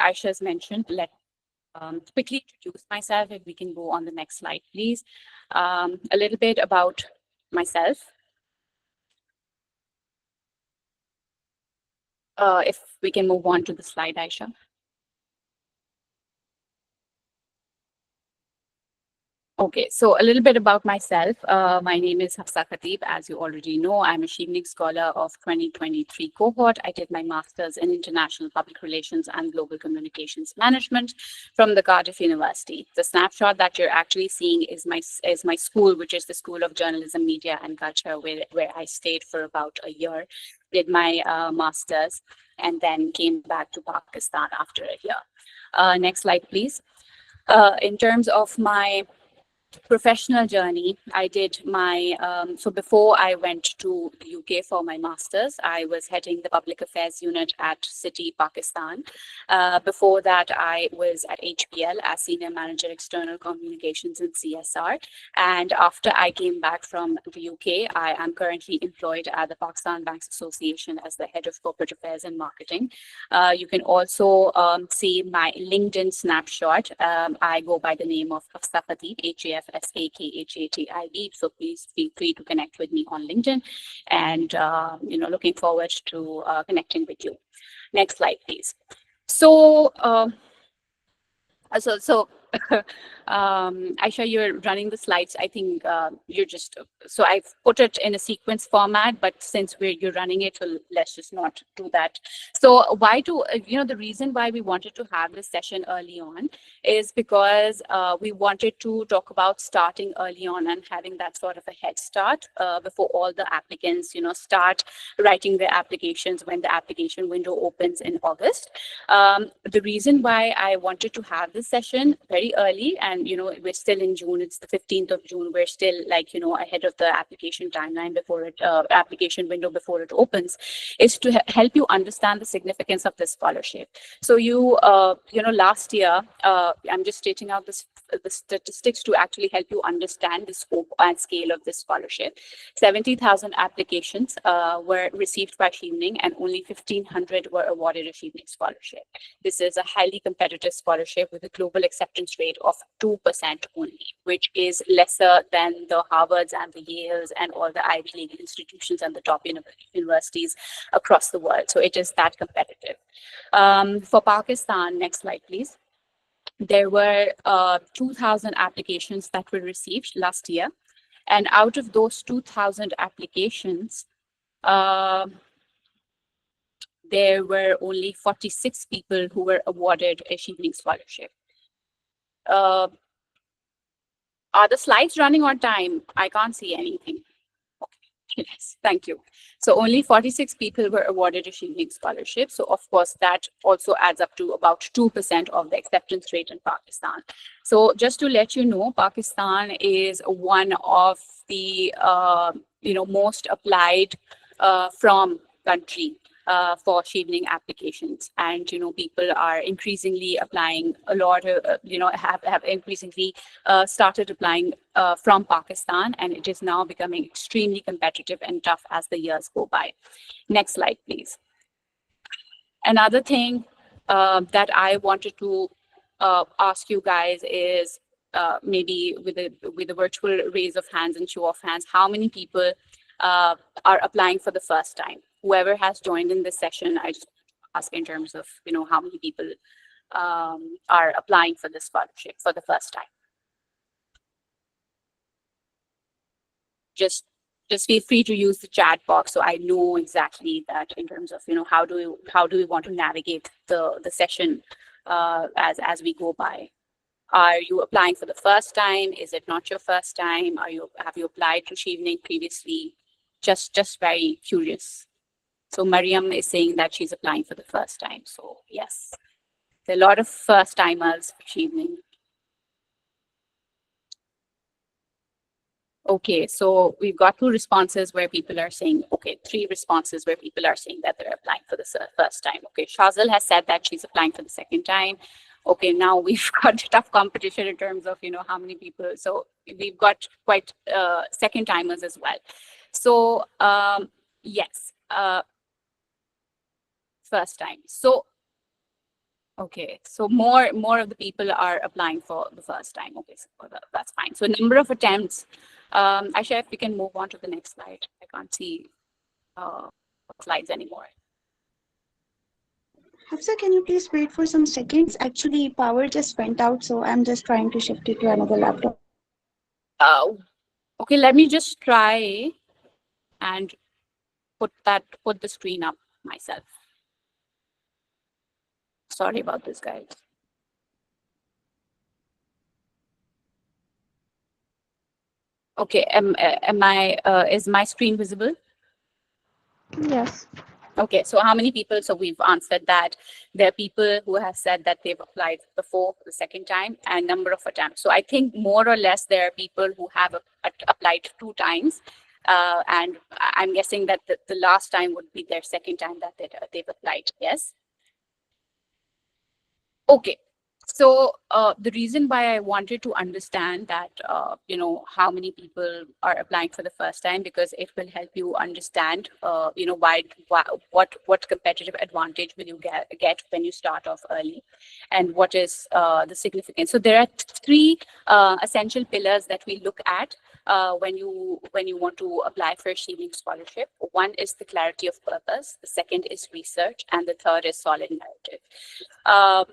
Aisha has mentioned, let quickly introduce myself. If we can go on the next slide, please. A little bit about myself. If we can move on to the slide, Aisha. Okay, so a little bit about myself. My name is Hafsa Khatib. As you already know, I'm a Chevening Scholar of 2023 cohort. I did my master's in International Public Relations and Global Communications Management from the Cardiff University. The snapshot that you're actually seeing is my school, which is the School of Journalism, Media and Culture, where I stayed for about a year, did my master's, and then came back to Pakistan after a year. Next slide, please. In terms of my professional journey, I did my so before I went to the UK for my master's, I was heading the public affairs unit at City, Pakistan. Before that, I was at HPL as senior manager external communications and CSR. And after I came back from the UK, I am currently employed at the Pakistan Banks Association as the head of corporate affairs and marketing. You can also see my LinkedIn snapshot. I go by the name of Hafsa Khatib, HAFSAKHATIB. So please feel free to connect with me on LinkedIn, and looking forward to connecting with you. Next slide, please. So Aisha, you're running the slides. I think you're just, so I've put it in a sequence format, but since you're running it, well, let's just not do that. So the reason why we wanted to have this session early on is because we wanted to talk about starting early on and having that sort of a head start before all the applicants, start writing their applications when the application window opens in August. The reason why I wanted to have this session very early, and we're still in June, it's the 15th of June, we're still ahead of the application timeline before it application window before it opens, is to help you understand the significance of this scholarship. So last year, I'm just stating out the statistics to actually help you understand the scope and scale of this scholarship. 70,000 applications were received by Chevening, and only 1,500 were awarded a Chevening scholarship. This is a highly competitive scholarship with a global acceptance rate of 2% only, which is lesser than the Harvards and the Yales and all the Ivy League institutions and the top universities across the world. So it is that competitive. For Pakistan, next slide, please. There were 2,000 applications that were received last year. And out of those 2,000 applications, there were only 46 people who were awarded a Chevening scholarship. Are the slides running on time? I can't see anything. Okay. Yes, thank you. So only 46 people were awarded a Chevening scholarship. So of course, that also adds up to about 2% of the acceptance rate in Pakistan. So just to let you know, Pakistan is one of the most applied from country for Chevening applications, and people are increasingly applying a lot of have increasingly started applying from Pakistan, and it is now becoming extremely competitive and tough as the years go by. Next slide, please. Another thing that I wanted to ask you guys is maybe with a virtual raise of hands and show of hands, how many people are applying for the first time? Whoever has joined in this session, I just ask in terms of how many people are applying for this scholarship for the first time. Just feel free to use the chat box so I know exactly that in terms of how do we want to navigate the session as we go by. Are you applying for the first time? Is it not your first time? Have you applied to Chevening previously? Just very curious. So Mariam is saying that she's applying for the first time. So yes, there are a lot of first timers for Chevening. Okay, so we've got 2 responses where people are saying, okay, 3 responses where people are saying that they're applying for the first time. Okay, Shazal has said that she's applying for the second time. Okay, now we've got tough competition in terms of, how many people. So we've got quite second timers as well. So yes, first time. So, Okay, so more of the people are applying for the first time. Okay, so that's fine. So number of attempts. Aisha, if we can move on to the next slide. I can't see slides anymore. Hafsa, can you please wait for some seconds? Actually, power just went out, so I'm just trying to shift it to another laptop. Uh, okay, let me just try and put the screen up myself. Sorry about this, guys. Okay, is my screen visible? Yes. Okay, so how many people? So we've answered that there are people who have said that they've applied before the second time and number of attempts. So I think more or less there are people who have applied 2 times. And I'm guessing that the last time would be their second time that they've applied. Yes. Okay. So the reason why I wanted to understand that, how many people are applying for the first time, because it will help you understand, why what competitive advantage will you get when you start off early, and what is the significance. So there are 3 essential pillars that we look at when you want to apply for a Chevening scholarship. One is the clarity of purpose, the second is research, and the third is solid narrative. Um,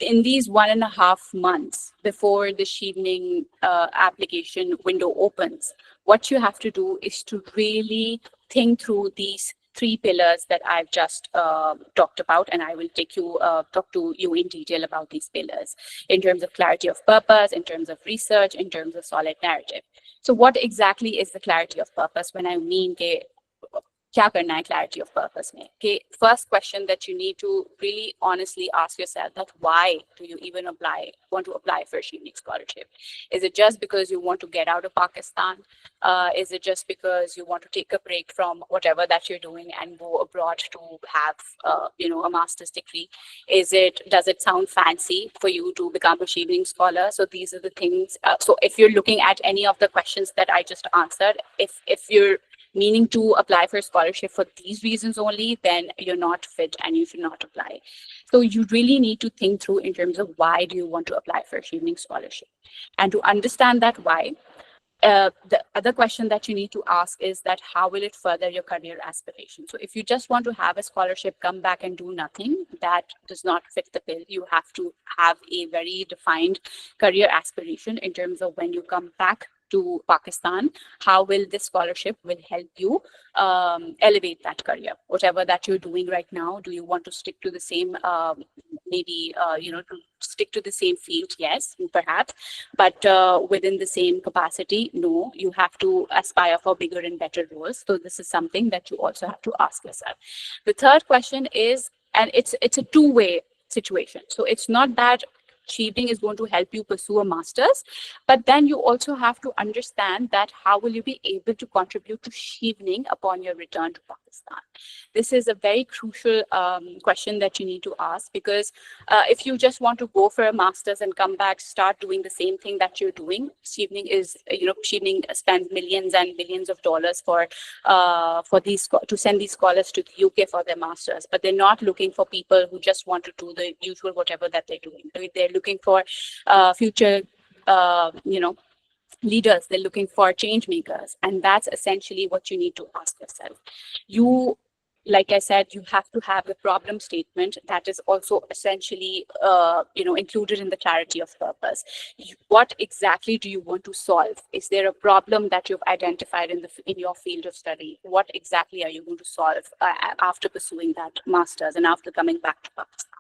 in these 1.5 months before the Chevening application window opens, what you have to do is to really think through these 3 pillars that I've just talked about, and I will talk to you in detail about these pillars in terms of clarity of purpose, in terms of research, in terms of solid narrative. So what exactly is the clarity of purpose when I mean क्या करना है clarity of purpose में? Okay, first question that you need to really honestly ask yourself, that why do you even want to apply for a Chevening scholarship? Is it just because you want to get out of Pakistan? Is it just because you want to take a break from whatever that you're doing and go abroad to have a master's degree? Does it sound fancy for you to become a Chevening scholar? So these are the things. So if you're looking at any of the questions that I just answered, if you're meaning to apply for a scholarship for these reasons only, then you're not fit and you should not apply. So you really need to think through in terms of why do you want to apply for a Chevening scholarship. And to understand that why, the other question that you need to ask is that how will it further your career aspiration? So if you just want to have a scholarship, come back and do nothing, that does not fit the bill. You have to have a very defined career aspiration in terms of when you come back to Pakistan, how will this scholarship will help you elevate that career, whatever that you're doing right now. Do you want to stick to the same, to stick to the same field? Yes, perhaps, but within the same capacity, no. You have to aspire for bigger and better roles. So this is something that you also have to ask yourself. The third question is, and it's a two-way situation. So it's not that Chevening is going to help you pursue a master's, but then you also have to understand that how will you be able to contribute to Chevening upon your return to Pakistan? This is a very crucial question that you need to ask, because if you just want to go for a master's and come back, start doing the same thing that you're doing, Chevening spends millions and millions of dollars for to send these scholars to the UK for their masters, but they're not looking for people who just want to do the usual whatever that they're doing. They're looking for future, leaders. They're looking for change makers, and that's essentially what you need to ask yourself. Like I said, you have to have a problem statement that is also essentially, included in the clarity of purpose. What exactly do you want to solve? Is there a problem that you've identified in your field of study? What exactly are you going to solve after pursuing that master's and after coming back to Pakistan?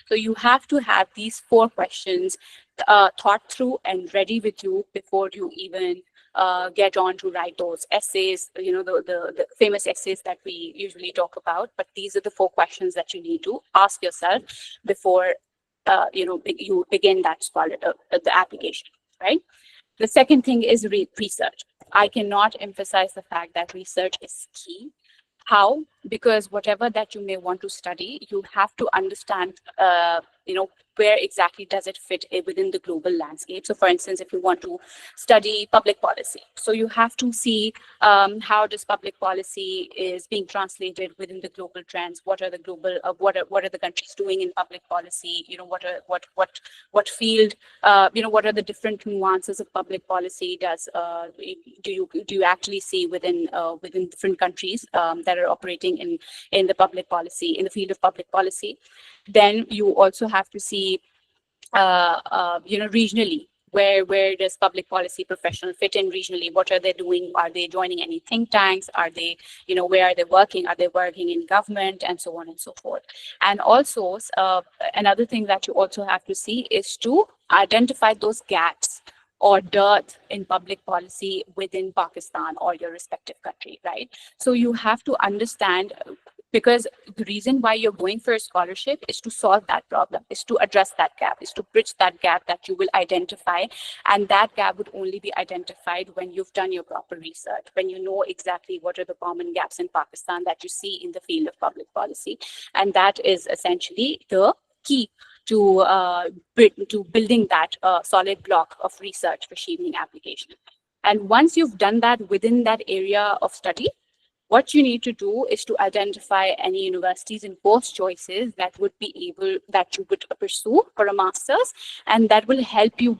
So you have to have these 4 questions thought through and ready with you before you even get on to write those essays, the famous essays that we usually talk about. But these are the 4 questions that you need to ask yourself before you begin the application, right? The second thing is research. I cannot emphasize the fact that research is key. How? because whatever that you may want to study, you have to understand, where exactly does it fit within the global landscape. So for instance, if you want to study public policy, so you have to see how this public policy is being translated within the global trends. What are the global, what are the countries doing in public policy? What field, what are the different nuances of public policy do you actually see within different countries that are operating in the public policy, in the field of public policy. Then you also have to see, regionally, where does public policy professional fit in regionally? What are they doing? Are they joining any think tanks? Are they, where are they working? Are they working in government, and so on and so forth? And also, another thing that you also have to see is to identify those gaps or dearth in public policy within Pakistan or your respective country, right? So you have to understand, because the reason why you're going for a scholarship is to solve that problem, is to address that gap, is to bridge that gap that you will identify. And that gap would only be identified when you've done your proper research, when you know exactly what are the common gaps in Pakistan that you see in the field of public policy. And that is essentially the key to building that solid block of research for Chevening application. And once you've done that within that area of study, what you need to do is to identify any universities and course choices that you would pursue for a master's, and that will help you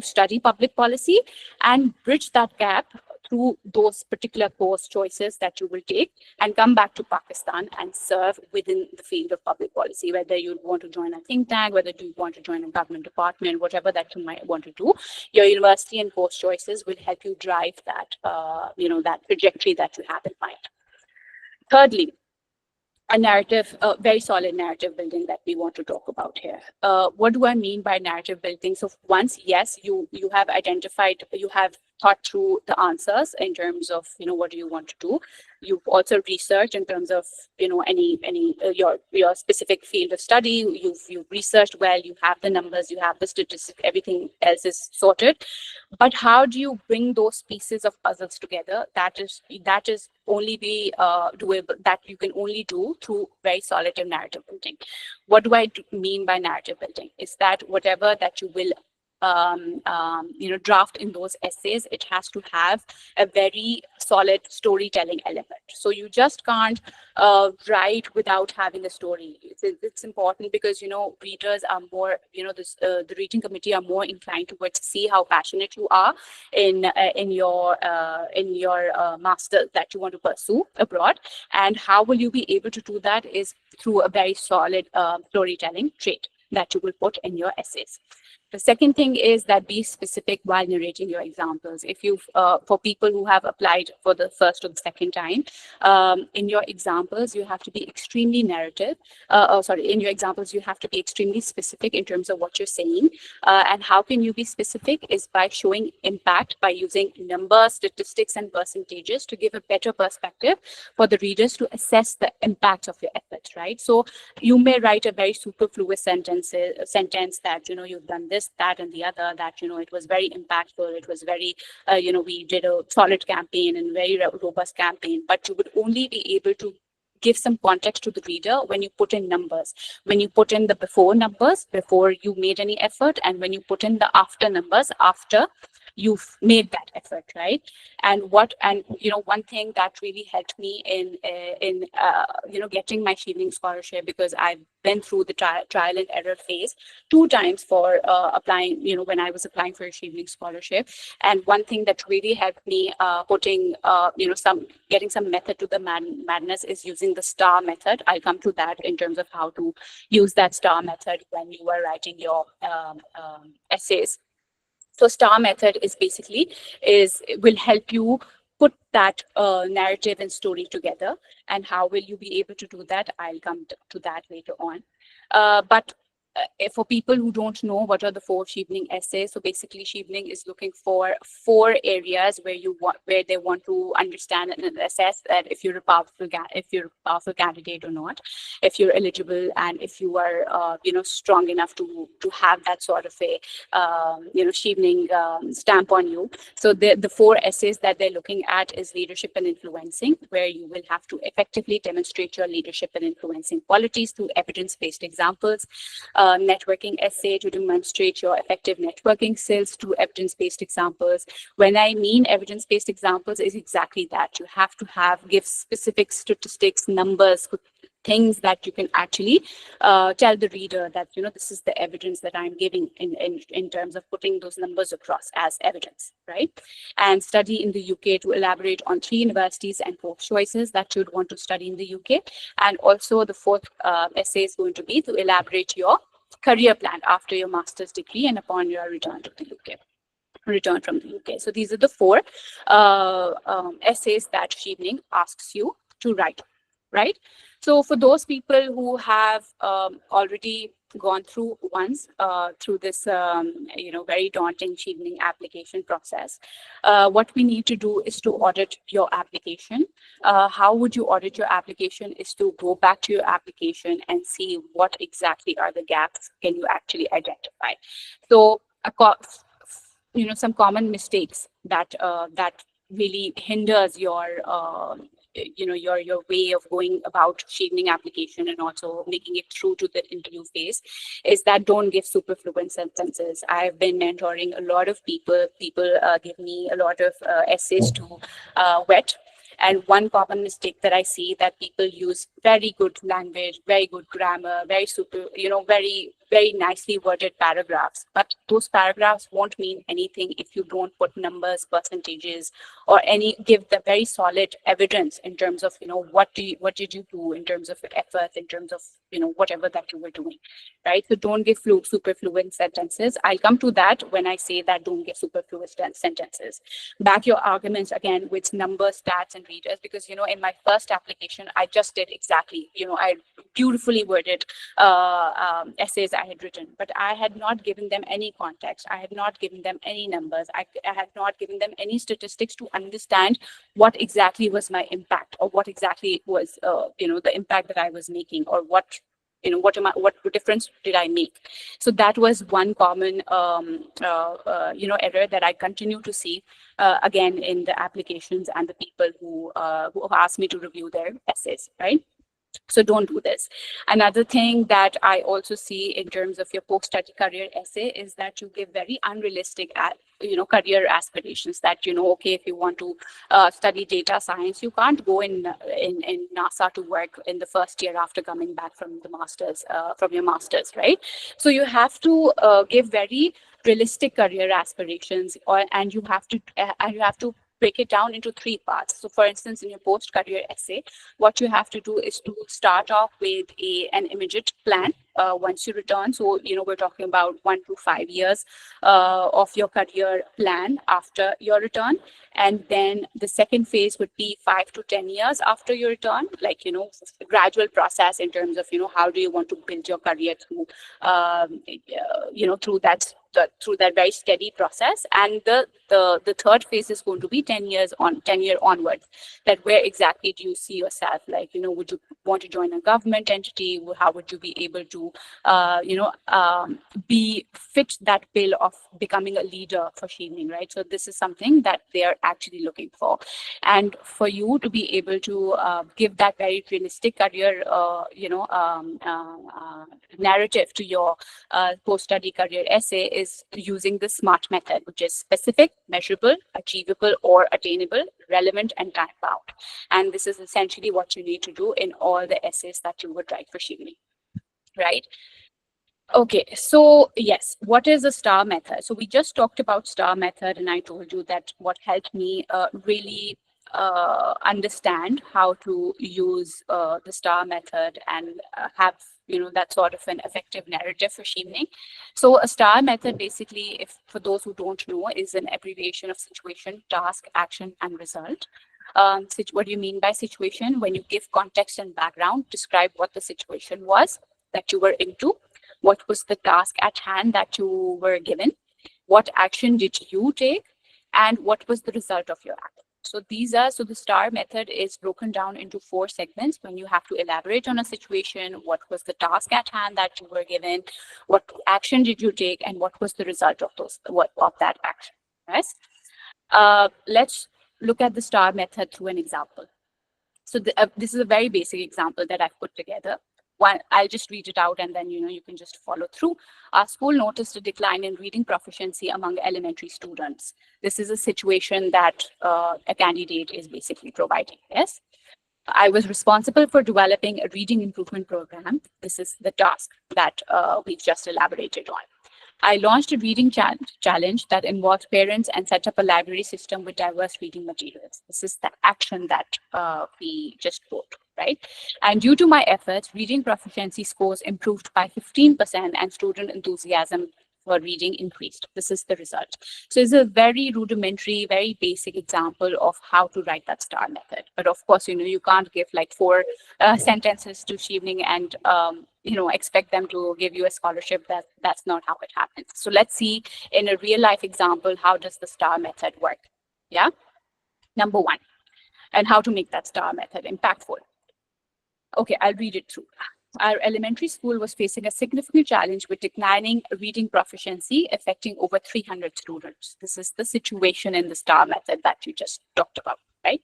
study public policy and bridge that gap through those particular course choices that you will take, and come back to Pakistan and serve within the field of public policy, whether you want to join a think tank, whether you want to join a government department, whatever that you might want to do. Your university and course choices will help you drive that, that trajectory that you have in mind. Thirdly, a very solid narrative building that we want to talk about here. What do I mean by narrative building? So once, yes, you have identified, you have thought through the answers in terms of, what do you want to do. You've also researched in terms of, your specific field of study. You've researched well, you have the numbers, you have the statistics, everything else is sorted. But how do you bring those pieces of puzzles together? That is only be doable, that you can only do through very solid narrative building. What do I mean by narrative building? Is that whatever that you will draft in those essays, it has to have a very solid storytelling element. So you just can't write without having a story. It's important because, readers are more, the reading committee are more inclined towards see how passionate you are in your master that you want to pursue abroad. And how will you be able to do that is through a very solid storytelling trait that you will put in your essays. The second thing is that be specific while narrating your examples. If you've, for people who have applied for the first or the second time, in your examples, you have to be extremely narrative. In your examples, you have to be extremely specific in terms of what you're saying. And how can you be specific is by showing impact, by using numbers, statistics, and percentages to give a better perspective for the readers to assess the impact of your efforts, right? So you may write a very superfluous sentence that, you've done this, that, and the other, that, it was very impactful. It was very, we did a solid campaign and very robust campaign, but you would only be able to give some context to the reader when you put in numbers, when you put in the before numbers, before you made any effort, and when you put in the after numbers, after you've made that effort, right? And one thing that really helped me in getting my Chevening scholarship, because I've been through the trial and error phase 2 times for applying, when I was applying for a Chevening scholarship. And one thing that really helped me getting some method to the madness is using the STAR method. I'll come to that in terms of how to use that STAR method when you are writing your essays. So STAR method will help you put that narrative and story together. And how will you be able to do that? I'll come to that later on. But for people who don't know what are the 4 Chevening essays, so basically Chevening is looking for 4 areas where they want to understand and assess that if you're a powerful candidate or not, if you're eligible, and if you are strong enough to have that sort of a Chevening stamp on you. So the 4 essays that they're looking at is leadership and influencing, where you will have to effectively demonstrate your leadership and influencing qualities through evidence-based examples. Networking essay to demonstrate your effective networking skills through evidence-based examples. When I mean evidence-based examples, is exactly that. You have to give specific statistics, numbers, things that you can actually tell the reader that this is the evidence that I'm giving in terms of putting those numbers across as evidence, right? And study in the UK to elaborate on 3 universities and 4 choices that you'd want to study in the UK. And also the 4th essay is going to be to elaborate your career plan after your master's degree and upon your return to the UK. Return from the UK. So these are the 4 essays that Chevening asks you to write, right? So for those people who have already gone through once through this very daunting Chevening application process, what we need to do is to audit your application. How would you audit your application is to go back to your application and see what exactly are the gaps can you actually identify. So some common mistakes that really hinders your your way of going about Chevening application and also making it through to the interview phase is that don't give superfluent sentences. I've been mentoring a lot of people. People give me a lot of essays to vet. And one common mistake that I see that people use very good language, very good grammar, very, very nicely worded paragraphs. But those paragraphs won't mean anything if you don't put numbers, percentages, or give the very solid evidence in terms of, what did you do in terms of effort, in terms of, whatever that you were doing, right? So don't give superfluent sentences. I'll come to that when I say that don't give superfluent sentences. Back your arguments again with numbers, stats, and readers, because, in my first application, I just did exactly, I beautifully worded essays I had written, but I had not given them any context. I had not given them any numbers. I had not given them any statistics to understand what exactly was my impact, or what exactly was, the impact that I was making, or what difference did I make? So that was one common, error that I continue to see again in the applications and the people who ask me to review their essays, right? So don't do this. Another thing that I also see in terms of your post-study career essay is that you give very unrealistic career aspirations. That okay, if you want to study data science, you can't go in NASA to work in the first year after coming back from the masters, from your masters, right? So you have to give very realistic career aspirations, and you have to break it down into 3 parts. So for instance, in your post-career essay, what you have to do is to start off with an immediate plan once you return. So, we're talking about 1 to 5 years of your career plan after your return. And then the second phase would be 5 to 10 years after your return, like, gradual process in terms of, how do you want to build your career through, through that very steady process. And the third phase is going to be 10 year onwards, that where exactly do you see yourself? Like, would you want to join a government entity? How would you be able to be fit that bill of becoming a leader for Chevening, right? So this is something that they are actually looking for. And for you to be able to give that very realistic career narrative to your post-study career essay is using the SMART method, which is specific, measurable, achievable or attainable, relevant, and time-bound. And this is essentially what you need to do in all the essays that you would write for Chevening, right? Okay, so yes, what is the STAR method? So we just talked about STAR method, and I told you that what helped me really understand how to use the STAR method and have that sort of an effective narrative for Chevening. So a STAR method, basically, if for those who don't know, is an abbreviation of situation, task, action, and result. What do you mean by situation? When you give context and background, describe what the situation was that you were into. What was the task at hand that you were given? What action did you take? And what was the result of your action? So the STAR method is broken down into 4 segments. When you have to elaborate on a situation, what was the task at hand that you were given? What action did you take? And what was the result of that action? Yes. Let's look at the STAR method through an example. So this is a very basic example that I've put together. I'll just read it out and then you can just follow through. Our school noticed a decline in reading proficiency among elementary students. This is a situation that a candidate is basically providing. Yes. I was responsible for developing a reading improvement program. This is the task that we've just elaborated on. I launched a reading challenge that involved parents and set up a library system with diverse reading materials. This is the action that we just wrote, right? And due to my efforts, reading proficiency scores improved by 15% and student enthusiasm for reading increased. This is the result. So it's a very rudimentary, very basic example of how to write that STAR method. But of course, you can't give like 4 sentences to Chevening and expect them to give you a scholarship. That's not how it happens. So let's see in a real life example, how does the STAR method work? Yeah. Number 1, and how to make that STAR method impactful. Okay, I'll read it through. Our elementary school was facing a significant challenge with declining reading proficiency affecting over 300 students. This is the situation in the STAR method that you just talked about, right?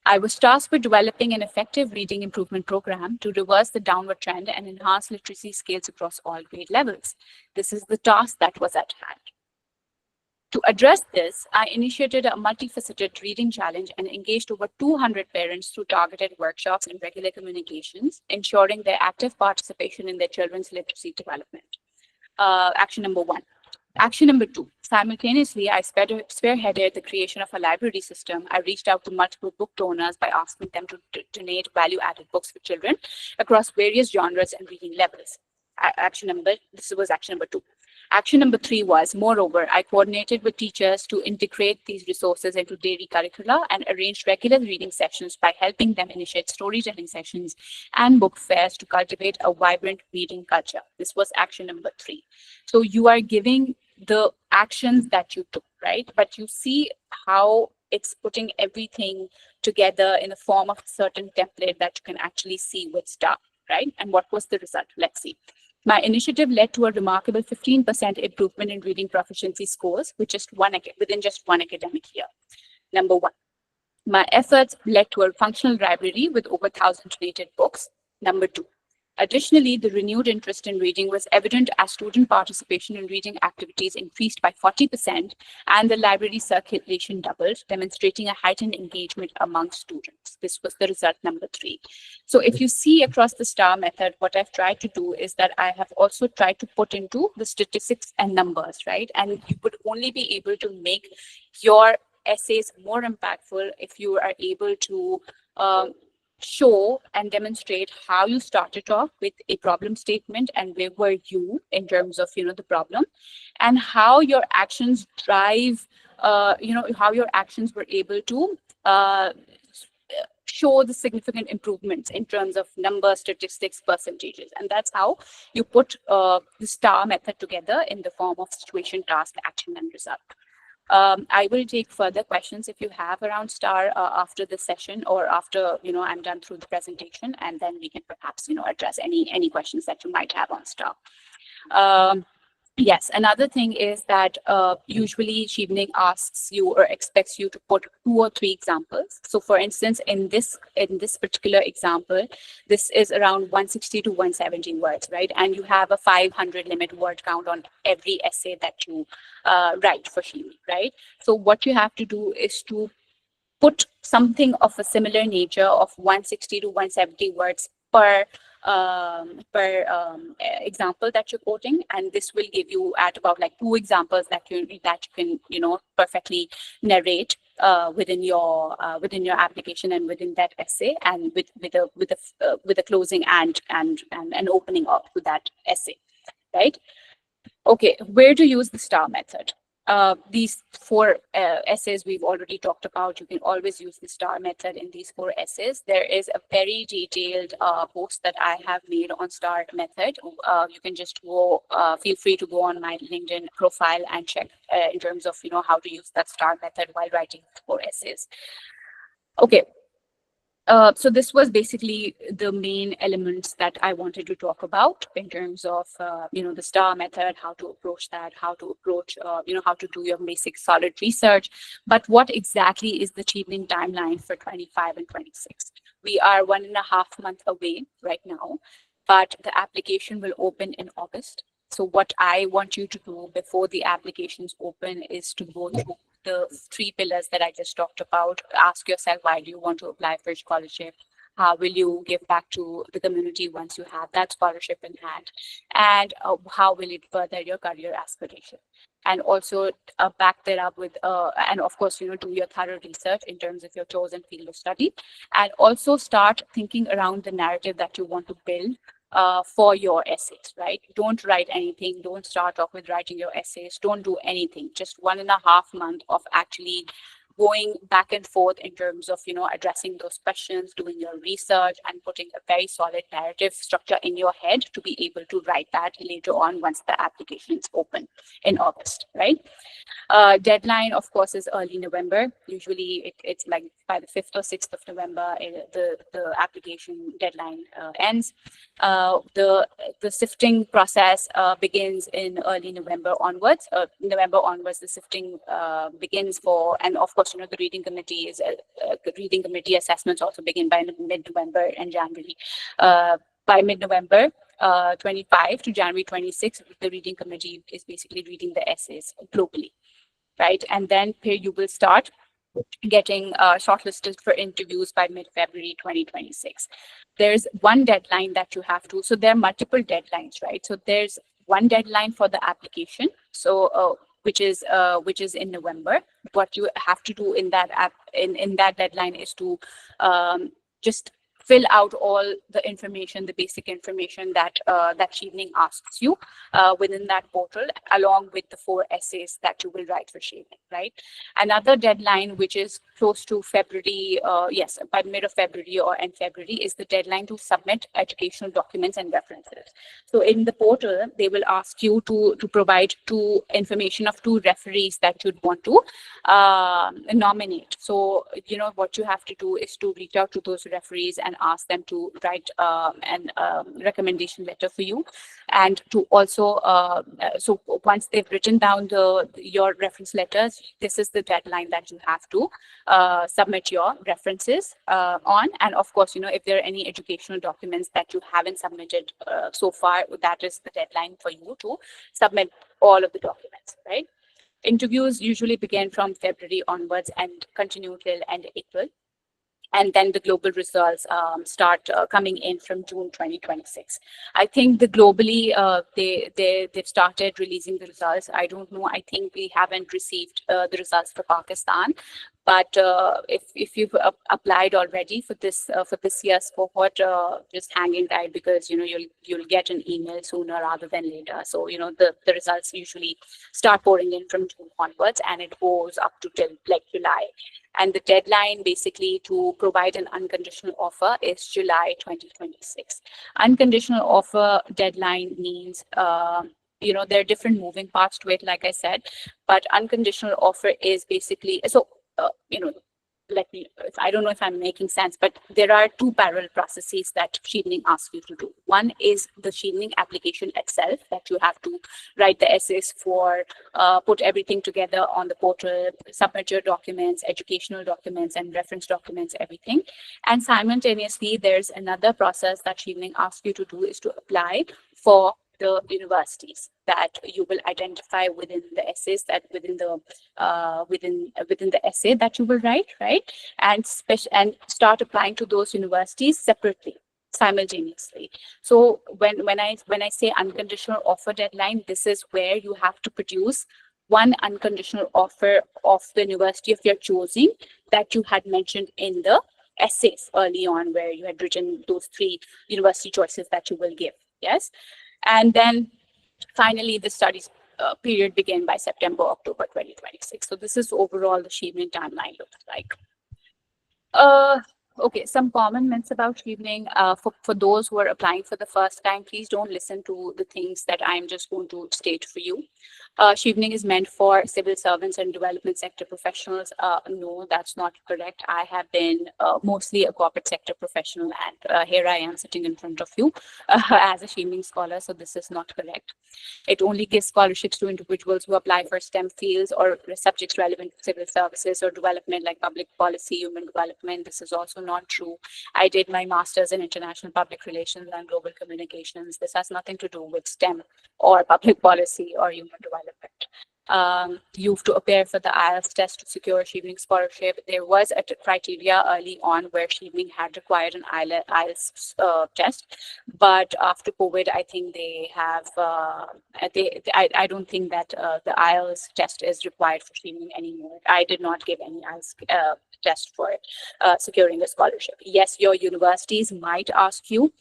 I was tasked with developing an effective reading improvement program to reverse the downward trend and enhance literacy skills across all grade levels. This is the task that was at hand. To address this, I initiated a multifaceted reading challenge and engaged over 200 parents through targeted workshops and regular communications, ensuring their active participation in their children's literacy development. Action number 1. Action number 2, simultaneously, I spearheaded the creation of a library system. I reached out to multiple book donors by asking them to donate value-added books for children across various genres and reading levels. This was action number 2. Action number 3 was, moreover, I coordinated with teachers to integrate these resources into daily curricula and arranged regular reading sessions by helping them initiate storytelling sessions and book fairs to cultivate a vibrant reading culture. This was action number 3. So you are giving the actions that you took, right? But you see how it's putting everything together in the form of a certain template that you can actually see with STAR, right? And what was the result? Let's see. My initiative led to a remarkable 15% improvement in reading proficiency scores within just one academic year. Number 1. My efforts led to a functional library with over 1,000 donated books. Number 2. Additionally, the renewed interest in reading was evident as student participation in reading activities increased by 40% and the library circulation doubled, demonstrating a heightened engagement among students. This was the result number 3. So if you see across the STAR method, what I've tried to do is that I have also tried to put into the statistics and numbers, right? And you would only be able to make your essays more impactful if you are able to show and demonstrate how you started off with a problem statement and where were you in terms of the problem, and how your actions drive how your actions were able to show the significant improvements in terms of numbers, statistics, percentages. And that's how you put the STAR method together in the form of situation, task, action, and result. I will take further questions if you have around STAR after this session or after I'm done through the presentation, and then we can perhaps address any questions that you might have on STAR. Yes, another thing is that usually Chevening asks you or expects you to put 2 or 3 examples. So for instance, in this particular example, this is around 160 to 170 words, right? And you have a 500 limit word count on every essay that you write for Chevening, right? So what you have to do is to put something of a similar nature of 160 to 170 words per example that you're quoting, and this will give you at about like 2 examples that you can perfectly narrate within your application and within that essay, and with a closing and an opening up to that essay, right? Okay, where to use the STAR method? these four essays we've already talked about. You can always use the STAR method in these four essays. There is a very detailed post that I have made on STAR method. You can just go, feel free to go on my LinkedIn profile and check in terms of, how to use that STAR method while writing four essays. Okay. So this was basically the main elements that I wanted to talk about in terms of, the STAR method, how to approach that, how to approach, how to do your basic solid research. But what exactly is the Chevening timeline for 25 and 26? We are 1.5 months away right now, but the application will open in August. So what I want you to do before the applications open is to go through the three pillars that I just talked about. Ask yourself, why do you want to apply for a scholarship? How will you give back to the community once you have that scholarship in hand? And how will it further your career aspiration? And also back that up with, and of course, do your thorough research in terms of your chosen field of study. And also start thinking around the narrative that you want to build for your essays, right? Don't write anything. Don't start off with writing your essays. Don't do anything. Just 1.5 months of actually going back and forth in terms of, addressing those questions, doing your research and putting a very solid narrative structure in your head to be able to write that later on once the application is open in August, right? Deadline, of course, is early November. Usually it's like by the 5th or 6th of November, the application deadline ends. The sifting process begins in early November onwards. November onwards, the sifting begins for, and of course, the reading committee the reading committee assessments also begin by mid-November and January. By mid-November 25 to January 26, the reading committee is basically reading the essays globally, right? And then here you will start getting shortlisted for interviews by mid-February 2026. There's one deadline that you have to, so there are multiple deadlines, right? So there's one deadline for the application, so which is in November. What you have to do in that in that deadline is to just fill out all the information, the basic information that that Chevening asks you within that portal, along with the 4 essays that you will write for Chevening, right? Another deadline, which is close to February, yes, by mid of February or end February, is the deadline to submit educational documents and references. So in the portal, they will ask you to provide information of 2 referees that you'd want to nominate. So, what you have to do is to reach out to those referees and ask them to write an recommendation letter for you, and to also so once they've written down your reference letters, this is the deadline that you have to submit your references on. And of course, if there are any educational documents that you haven't submitted so far, that is the deadline for you to submit all of the documents, right? Interviews usually begin from February onwards and continue till end April. And then the global results start coming in from June 2026. I think globally they've started releasing the results. I don't know. I think we haven't received the results for Pakistan. But if you've applied already for this year's cohort, just hang in tight, because you'll get an email sooner rather than later. So the results usually start pouring in from June onwards, and it goes up to till like July. And the deadline basically to provide an unconditional offer is July 2026. Unconditional offer deadline means there are different moving parts to it, like I said, but unconditional offer is basically so. I don't know if I'm making sense, but there are 2 parallel processes that Chevening asks you to do. One is the Chevening application itself, that you have to write the essays for, put everything together on the portal, submit your documents, educational documents and reference documents, everything. And simultaneously, there's another process that Chevening asks you to do, is to apply for the universities that you will identify within the essays, that within the essay that you will write, right? And start applying to those universities separately, simultaneously. So when I say unconditional offer deadline, this is where you have to produce one unconditional offer of the university of your choosing that you had mentioned in the essays early on, where you had written those 3 university choices that you will give. Yes. And then finally, the studies period begin by September, October 2026. So this is overall the Chevening timeline looks like. Uh, okay, some common myths about Chevening. For those who are applying for the first time, please don't listen to the things that I'm just going to state for you. Chevening is meant for civil servants and development sector professionals. No, that's not correct. I have been mostly a corporate sector professional, and here I am sitting in front of you as a Chevening scholar, so this is not correct. It only gives scholarships to individuals who apply for STEM fields or subjects relevant to civil services or development like public policy, human development. This is also not true. I did my master's in international public relations and global communications. This has nothing to do with STEM or public policy or human development. You have to appear for the IELTS test to secure a Chevening scholarship. There was a criteria early on where Chevening had required an IELTS test, but after COVID, I think they have. I don't think that the IELTS test is required for Chevening anymore. I did not give any IELTS test for securing a scholarship. Yes, your universities might ask you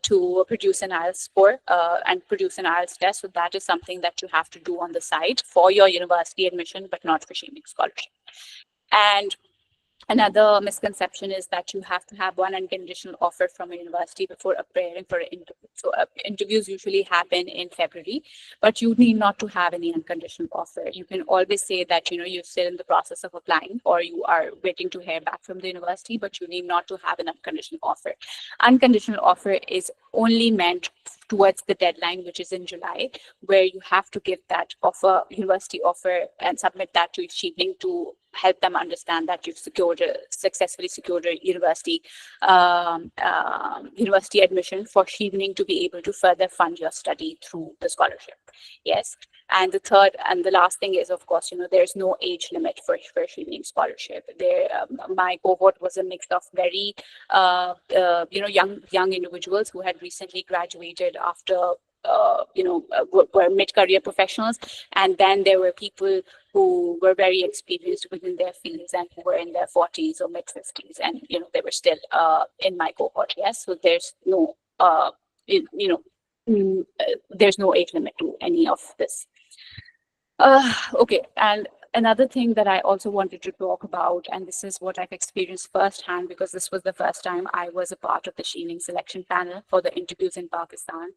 to produce an IELTS score and produce an IELTS test. So that is something that you have to do on the side for your university admission, but not for Chevening scholarship. And another misconception is that you have to have one unconditional offer from a university before appearing for an interview. So interviews usually happen in February, but you need not to have any unconditional offer. You can always say that, you're still in the process of applying or you are waiting to hear back from the university, but you need not to have an unconditional offer. Unconditional offer is only meant towards the deadline, which is in July, where you have to give that offer, university offer, and submit that to Chevening to help them understand that you've successfully secured a university admission for Chevening to be able to further fund your study through the scholarship. Yes. And the third and the last thing is, of course, there's no age limit for Chevening scholarship. My cohort was a mix of very, young individuals who had recently graduated after, were mid-career professionals, and then there were people who were very experienced within their fields and who were in their 40s or mid 50s, and they were still in my cohort. Yes, so there's no, there's no age limit to any of this. Okay, and another thing that I also wanted to talk about, and this is what I've experienced firsthand because this was the first time I was a part of the Chevening selection panel for the interviews in Pakistan.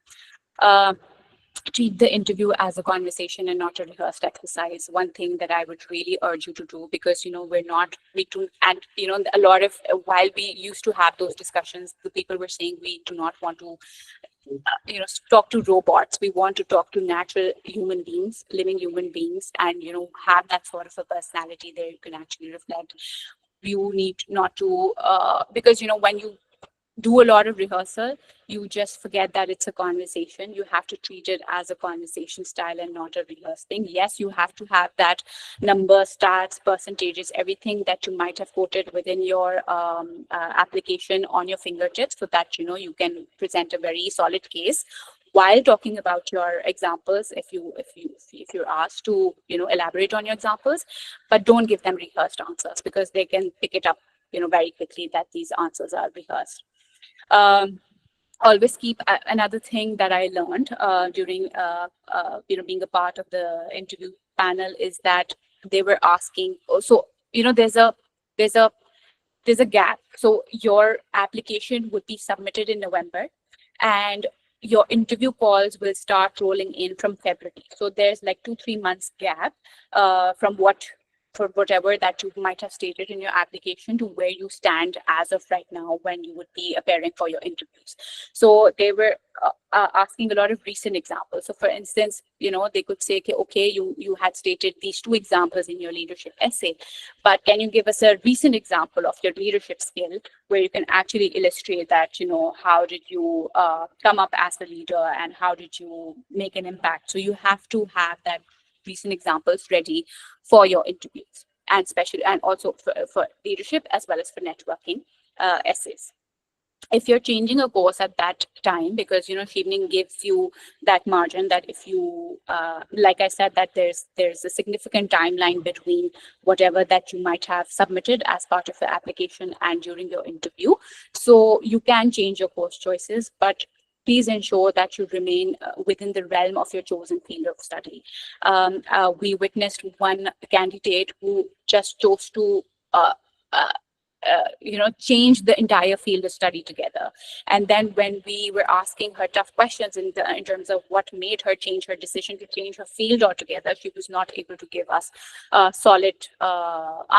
Treat the interview as a conversation and not a rehearsed exercise. One thing that I would really urge you to do, because a lot of, while we used to have those discussions, the people were saying we do not want to talk to robots. We want to talk to natural human beings, living human beings, and have that sort of a personality there you can actually reflect. You need not to because when you do a lot of rehearsal, you just forget that it's a conversation. You have to treat it as a conversation style and not a rehearsed thing. Yes, you have to have that number, stats, percentages, everything that you might have quoted within your application on your fingertips, so that you can present a very solid case while talking about your examples. If you're asked to elaborate on your examples, but don't give them rehearsed answers, because they can pick it up very quickly that these answers are rehearsed. Always keep another thing that I learned during being a part of the interview panel is that they were asking. So there's a gap. So your application would be submitted in November, and your interview calls will start rolling in from February. So there's like 2-3 months gap from whatever that you might have stated in your application to where you stand as of right now when you would be appearing for your interviews. So they were asking a lot of recent examples. So for instance, they could say, okay, you had stated these 2 examples in your leadership essay, but can you give us a recent example of your leadership skill where you can actually illustrate that, how did you come up as a leader and how did you make an impact? So you have to have that recent examples ready for your interviews, and also for leadership as well as for networking essays. If you're changing a course at that time, because Chevening gives you that margin that if you like I said, that there's a significant timeline between whatever that you might have submitted as part of the application and during your interview, so you can change your course choices, but please ensure that you remain within the realm of your chosen field of study. We witnessed one candidate who just chose to uh, uh, change the entire field of study together. And then when we were asking her tough questions in terms of what made her change her decision to change her field altogether, she was not able to give us solid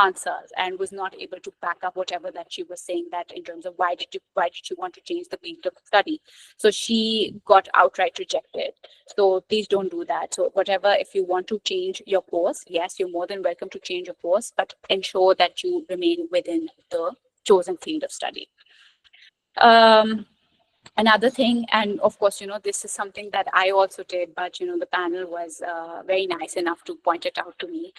answers, and was not able to back up whatever that she was saying, that in terms of why did she want to change the field of study. So she got outright rejected. So please don't do that. So whatever, if you want to change your course, yes, you're more than welcome to change your course, but ensure that you remain within the chosen field of study. Um, Another thing, and of course, this is something that I also did, but the panel was very nice enough to point it out to me.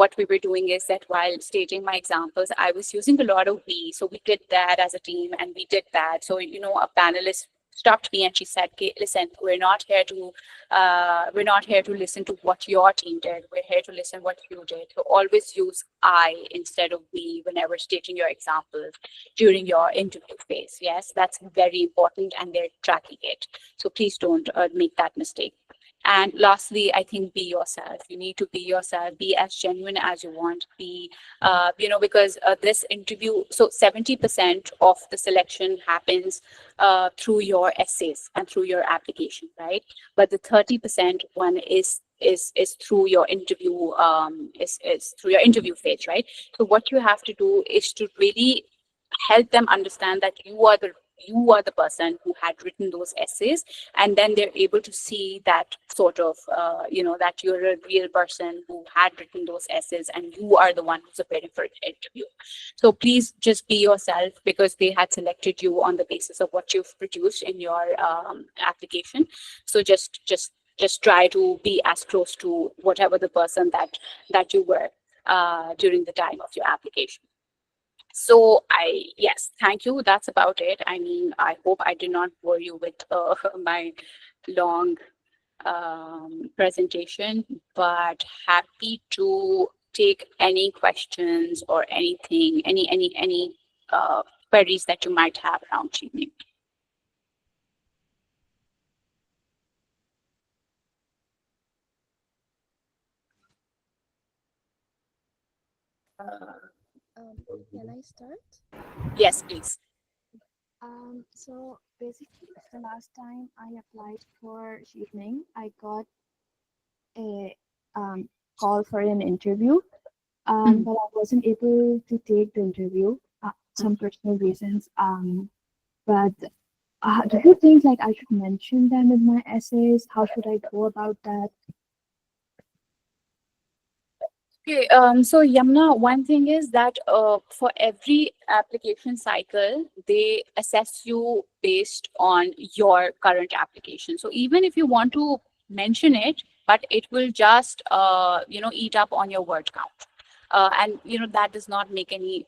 What we were doing is that while stating my examples, I was using a lot of we. So we did that as a team, and we did that. So a panelist stopped me and she said, "Okay, listen, we're not here to listen to what your team did. We're here to listen what you did. So always use I instead of we whenever stating your examples during your interview phase." Yes, that's very important, and they're tracking it. So please don't make that mistake. And lastly, I think be yourself. You need to be yourself, be as genuine as you want, because this interview, so 70% of the selection happens through your essays and through your application, right? But the 30% one is through your interview, is through your interview phase, right? So what you have to do is to really help them understand that you are the person who had written those essays, and then they're able to see that sort of that you're a real person who had written those essays, and you are the one who's appearing for an interview. So please just be yourself, because they had selected you on the basis of what you've produced in your application. So just try to be as close to whatever the person that you were during the time of your application. So yes, thank you. That's about it. I mean, I hope I did not bore you with my long presentation, but happy to take any questions or anything, any queries that you might have around Chevening. Can I start? Yes, please. So basically, the last time I applied for Chevening, I got a call for an interview, but I wasn't able to take the interview, some personal reasons. But do you think like I should mention them in my essays? How should I go about that? Okay, so Yamna, one thing is that for every application cycle, they assess you based on your current application. So even if you want to mention it, but it will just eat up on your word count. And that does not make any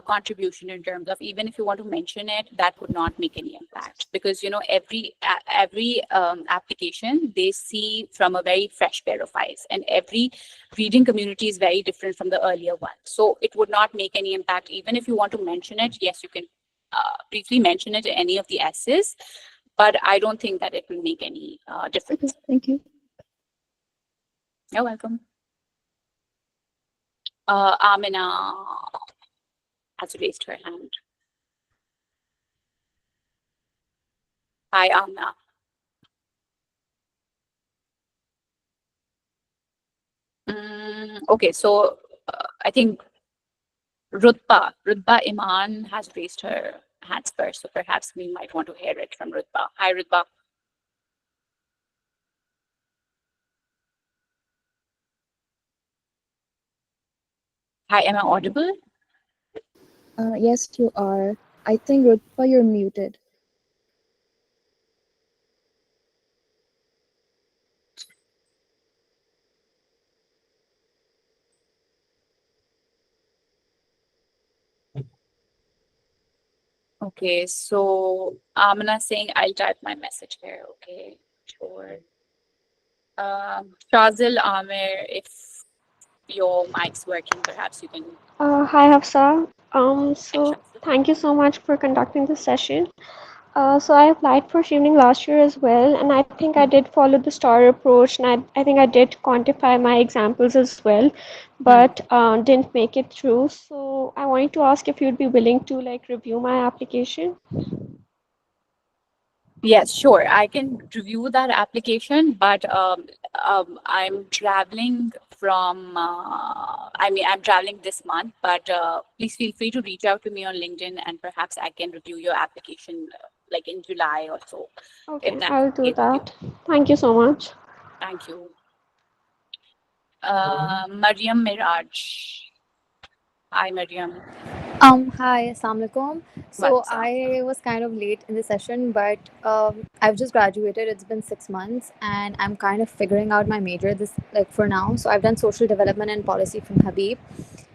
contribution in terms of, even if you want to mention it, that would not make any impact, because every application they see from a very fresh pair of eyes, and every reading community is very different from the earlier one. So it would not make any impact. Even if you want to mention it, yes, you can briefly mention it in any of the essays, but I don't think that it will make any difference. Okay, thank you. You're welcome. Amina has raised her hand. Hi, Amina. Okay, so I think Rutba Iman has raised her hands first, so perhaps we might want to hear it from Rutba. Hi, Rutba. Hi, am I audible? Yes, you are. I think Rutpa, you're muted. Okay, so Amina saying I'll type my message here. Okay, sure. Shazil Amir, if your mic's working, perhaps you can. Hi Hafsa. Hi, So Shazil. thank you so much for conducting this session. So I applied for Chevening last year as well, and I think I did follow the STAR approach, and I think I did quantify my examples as well, Hmm. but didn't make it through. So I wanted to ask if you'd be willing to like review my application. Yes, sure. I can review that application, but I'm traveling from, I'm traveling this month, but please feel free to reach out to me on LinkedIn and perhaps I can review your application like in July or so, if Okay, that's I'll do okay with you. that. Thank you so much. Thank you. Mariam Miraj. Hi, Mariam. Hi, Assalamu alaikum. So What's up? I was kind of late in the session, but I've just graduated. It's been 6 months, and I'm kind of figuring out my major this like for now. So I've done social development and policy from Habib,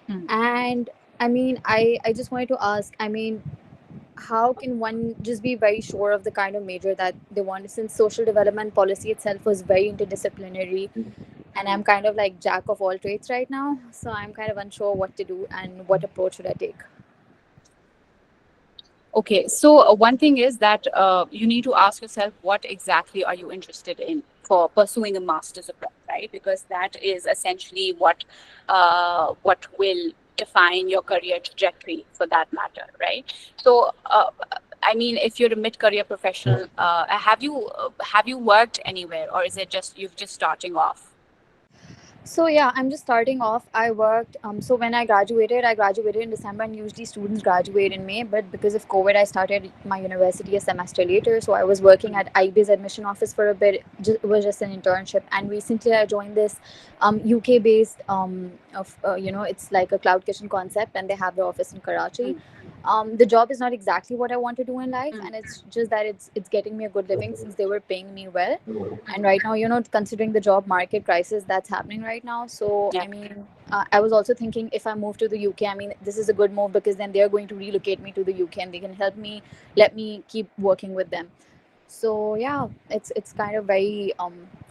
Hmm. and I just wanted to ask. How can one just be very sure of the kind of major that they want? Since social development policy itself was very interdisciplinary, and Hmm. I'm kind of like jack of all trades right now, so I'm kind of unsure what to do and what approach should I take. Okay, so one thing is that you need to ask yourself what exactly are you interested in for pursuing a master's abroad, right? Because that is essentially what will define your career trajectory for that matter, right? So, if you're a mid-career professional, have you worked anywhere, or is it just you've just starting off? So yeah, I'm just starting off. I worked. So when I graduated in December, and usually students graduate in May. But because of COVID, I started my university a semester later. So I was working Hmm. at IB's admission office for a bit. It was just an internship, and recently I joined this UK based it's like a cloud kitchen concept, and they have their office in Karachi. Hmm. The job is not exactly what I want to do in life, Hmm. and it's just that it's getting me a good living since they were paying me well. And right now, considering the job market crisis that's happening right now, so Yeah. I was also thinking if I move to the UK, this is a good move because then they're going to relocate me to the UK and they can help me, let me keep working with them. So yeah, it's kind of very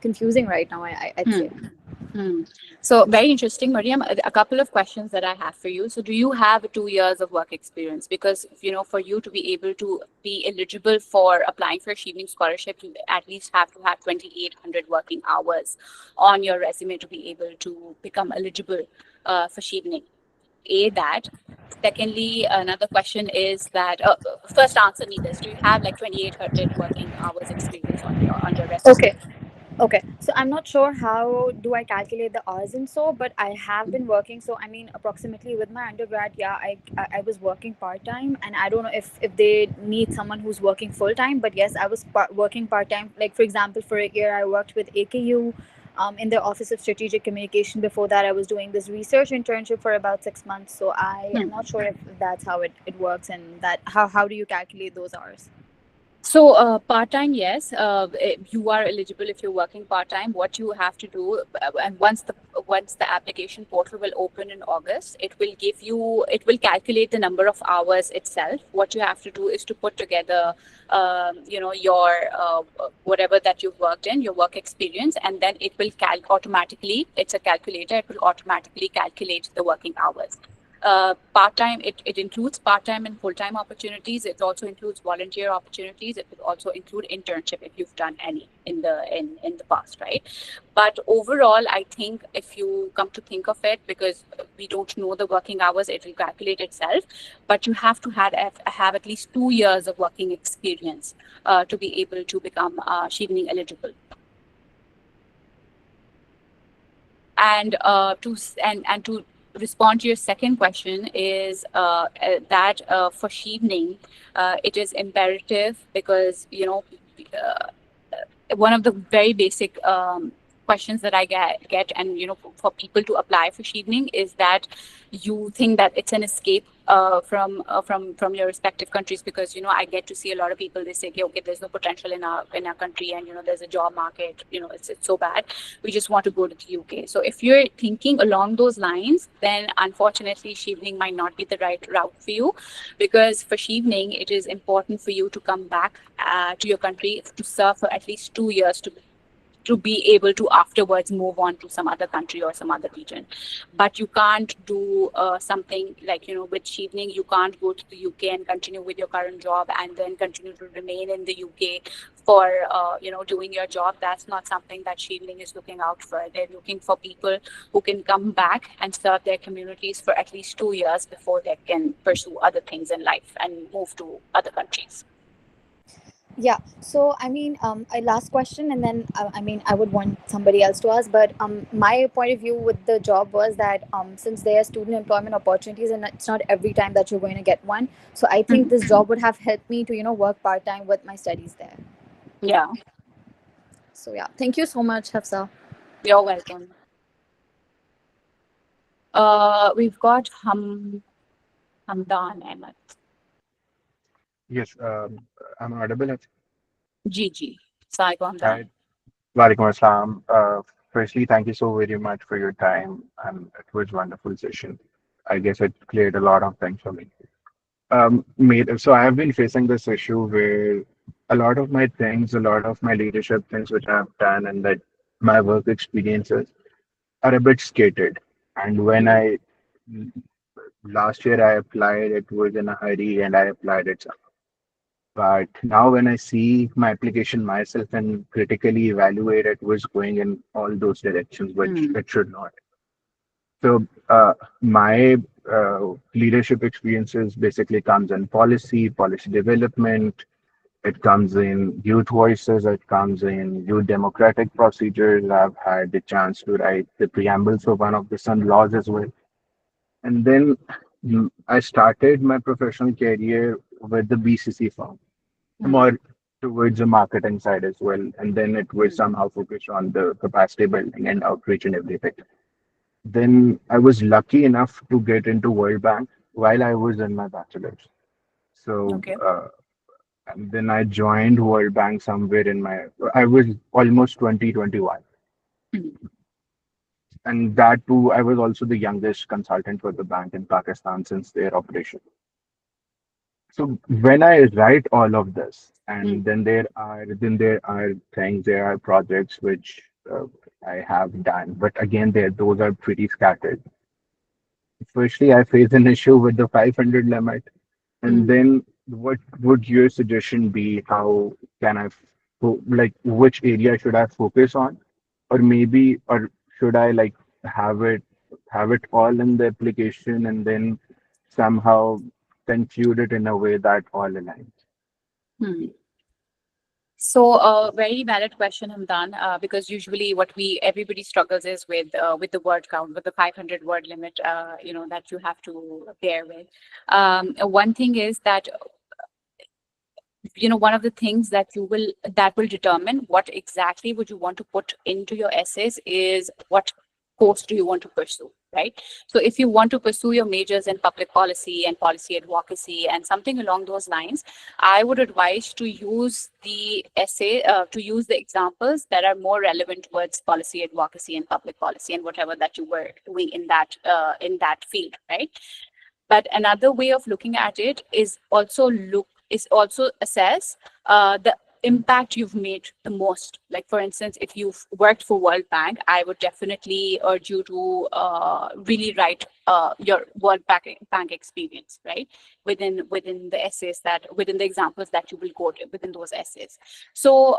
confusing right now, I'd Hmm. say. Hmm. So very interesting, Mariam. A couple of questions that I have for you. So, do you have 2 years of work experience? Because for you to be able to be eligible for applying for a Chevening scholarship, you at least have to have 2,800 working hours on your resume to be able to become eligible for Chevening. A that. Secondly, another question is that first answer me this: do you have like 2,800 working hours experience on your resume? Okay. Okay, so I'm not sure how do I calculate the hours and so, but I have been working. So approximately with my undergrad, yeah, I was working part time, and I don't know if they need someone who's working full time. But yes, I was working part time. Like for example, for a year, I worked with AKU, in their Office of Strategic Communication. Before that, I was doing this research internship for about 6 months. So I am Hmm. not sure if that's how it works, and that how do you calculate those hours? So, part-time, yes, you are eligible if you're working part-time. What you have to do, and once the application portal will open in August, it will calculate the number of hours itself. What you have to do is to put together, your whatever that you've worked in, your work experience, and then it will automatically. It's a calculator. It will automatically calculate the working hours. Part-time, it includes part-time and full-time opportunities. It also includes volunteer opportunities. It will also include internship if you've done any in the past, right? But overall, I think if you come to think of it, because we don't know the working hours, it will calculate itself. But you have to have at least 2 years of working experience to be able to become Chevening eligible. And to respond to your second question is that for Chevening, it is imperative because uh, one of the very basic questions that I get and for people to apply for Chevening is that you think that it's an escape from your respective countries, because I get to see a lot of people, they say, okay, there's no potential in our country, and there's a job market, it's so bad, we just want to go to the UK. So if you're thinking along those lines, then unfortunately Chevening might not be the right route for you, because for Chevening it is important for you to come back to your country to serve for at least 2 years to be able to afterwards move on to some other country or some other region. But you can't do something like, with Chevening, you can't go to the UK and continue with your current job and then continue to remain in the UK for, doing your job. That's not something that Chevening is looking out for. They're looking for people who can come back and serve their communities for at least 2 years before they can pursue other things in life and move to other countries. Yeah. So, a last question, and then I would want somebody else to ask. But my point of view with the job was that since there are student employment opportunities, and it's not every time that you're going to get one, so I think this job would have helped me to work part time with my studies there. Yeah, So yeah, thank you so much, Hafsa. you're welcome. We've got Hamdan Ahmed. Yes, I'm audible. Gigi. Saigo Hamdan. Hi. Walaikum Assalam. Firstly, thank you so very much for your time, and it was a wonderful session. I guess it cleared a lot of things for me. So I have been facing this issue where a lot of my things, a lot of my leadership things which I've done, and that my work experiences are a bit skated. And when I last year I applied, it was in a hurry, and I applied it. But now when I see my application myself and critically evaluate it was going in all those directions, which it should not. So my leadership experiences basically comes in policy development. It comes in youth voices. It comes in youth democratic procedures. I've had the chance to write the preambles for one of the Sun laws as well. And then I started my professional career with the BCC firm, more towards the marketing side as well. And then it was somehow focused on the capacity building and outreach and everything. Then I was lucky enough to get into World Bank while I was in my bachelor's. So Okay. and then I joined World Bank somewhere I was almost 2021. And that too, I was also the youngest consultant for the bank in Pakistan since their operation. So when I write all of this, and then there are things, there are projects which I have done, but again, those are pretty scattered. Firstly, I face an issue with the 500 limit, and then what would your suggestion be? How can like which area should I focus on, or should I like have it have it all in the application and then somehow conclude it in a way that all aligns? Hmm. So a very valid question, Hamdan, because usually what everybody struggles is with the word count, with the 500 word limit, that you have to bear with. One thing is that one of the things that will determine what exactly would you want to put into your essays is what course do you want to pursue, right? So if you want to pursue your majors in public policy and policy advocacy and something along those lines, I would advise to use the essay, to use the examples that are more relevant towards policy advocacy and public policy and whatever that you were doing in that field, right? But another way of looking at it is also assess the impact you've made the most. Like, for instance, if you've worked for World Bank, I would definitely urge you to really write your World Bank experience, right? Within the examples that you will quote within those essays. So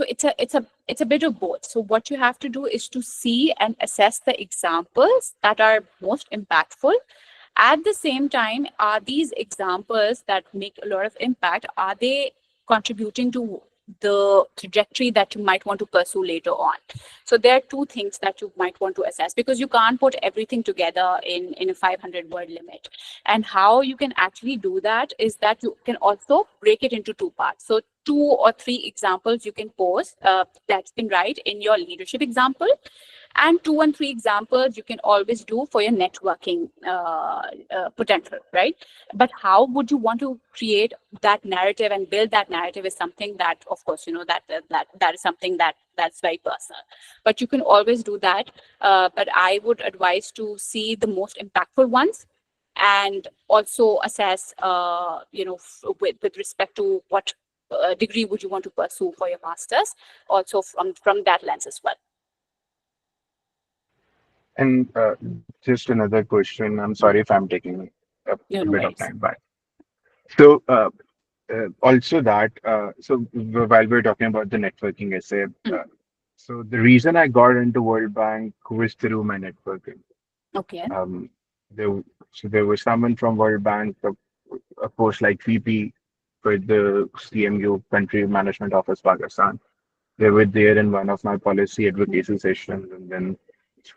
it's a bit of both. So what you have to do is to see and assess the examples that are most impactful. At the same time, are these examples that make a lot of impact, are they contributing to the trajectory that you might want to pursue later on? So there are two things that you might want to assess, because you can't put everything together in a 500 word limit. And how you can actually do that is that you can also break it into two parts. So 2 or 3 examples you can post that you can write in your leadership example, and 2 and 3 examples you can always do for your networking potential, right? But how would you want to create that narrative and build that narrative is something that, of course, that is something that's very personal. But you can always do that. But I would advise to see the most impactful ones, and also assess, with respect to what degree would you want to pursue for your master's, also from that lens as well. And just another question. I'm sorry if I'm taking No, a no bit of worries. time back. So also that while we're talking about the networking essay, so the reason I got into World Bank was through my networking. Okay. Um, there was someone from World Bank, a post like VP for the CMU Country Management Office Pakistan. They were there in one of my policy advocacy sessions, and then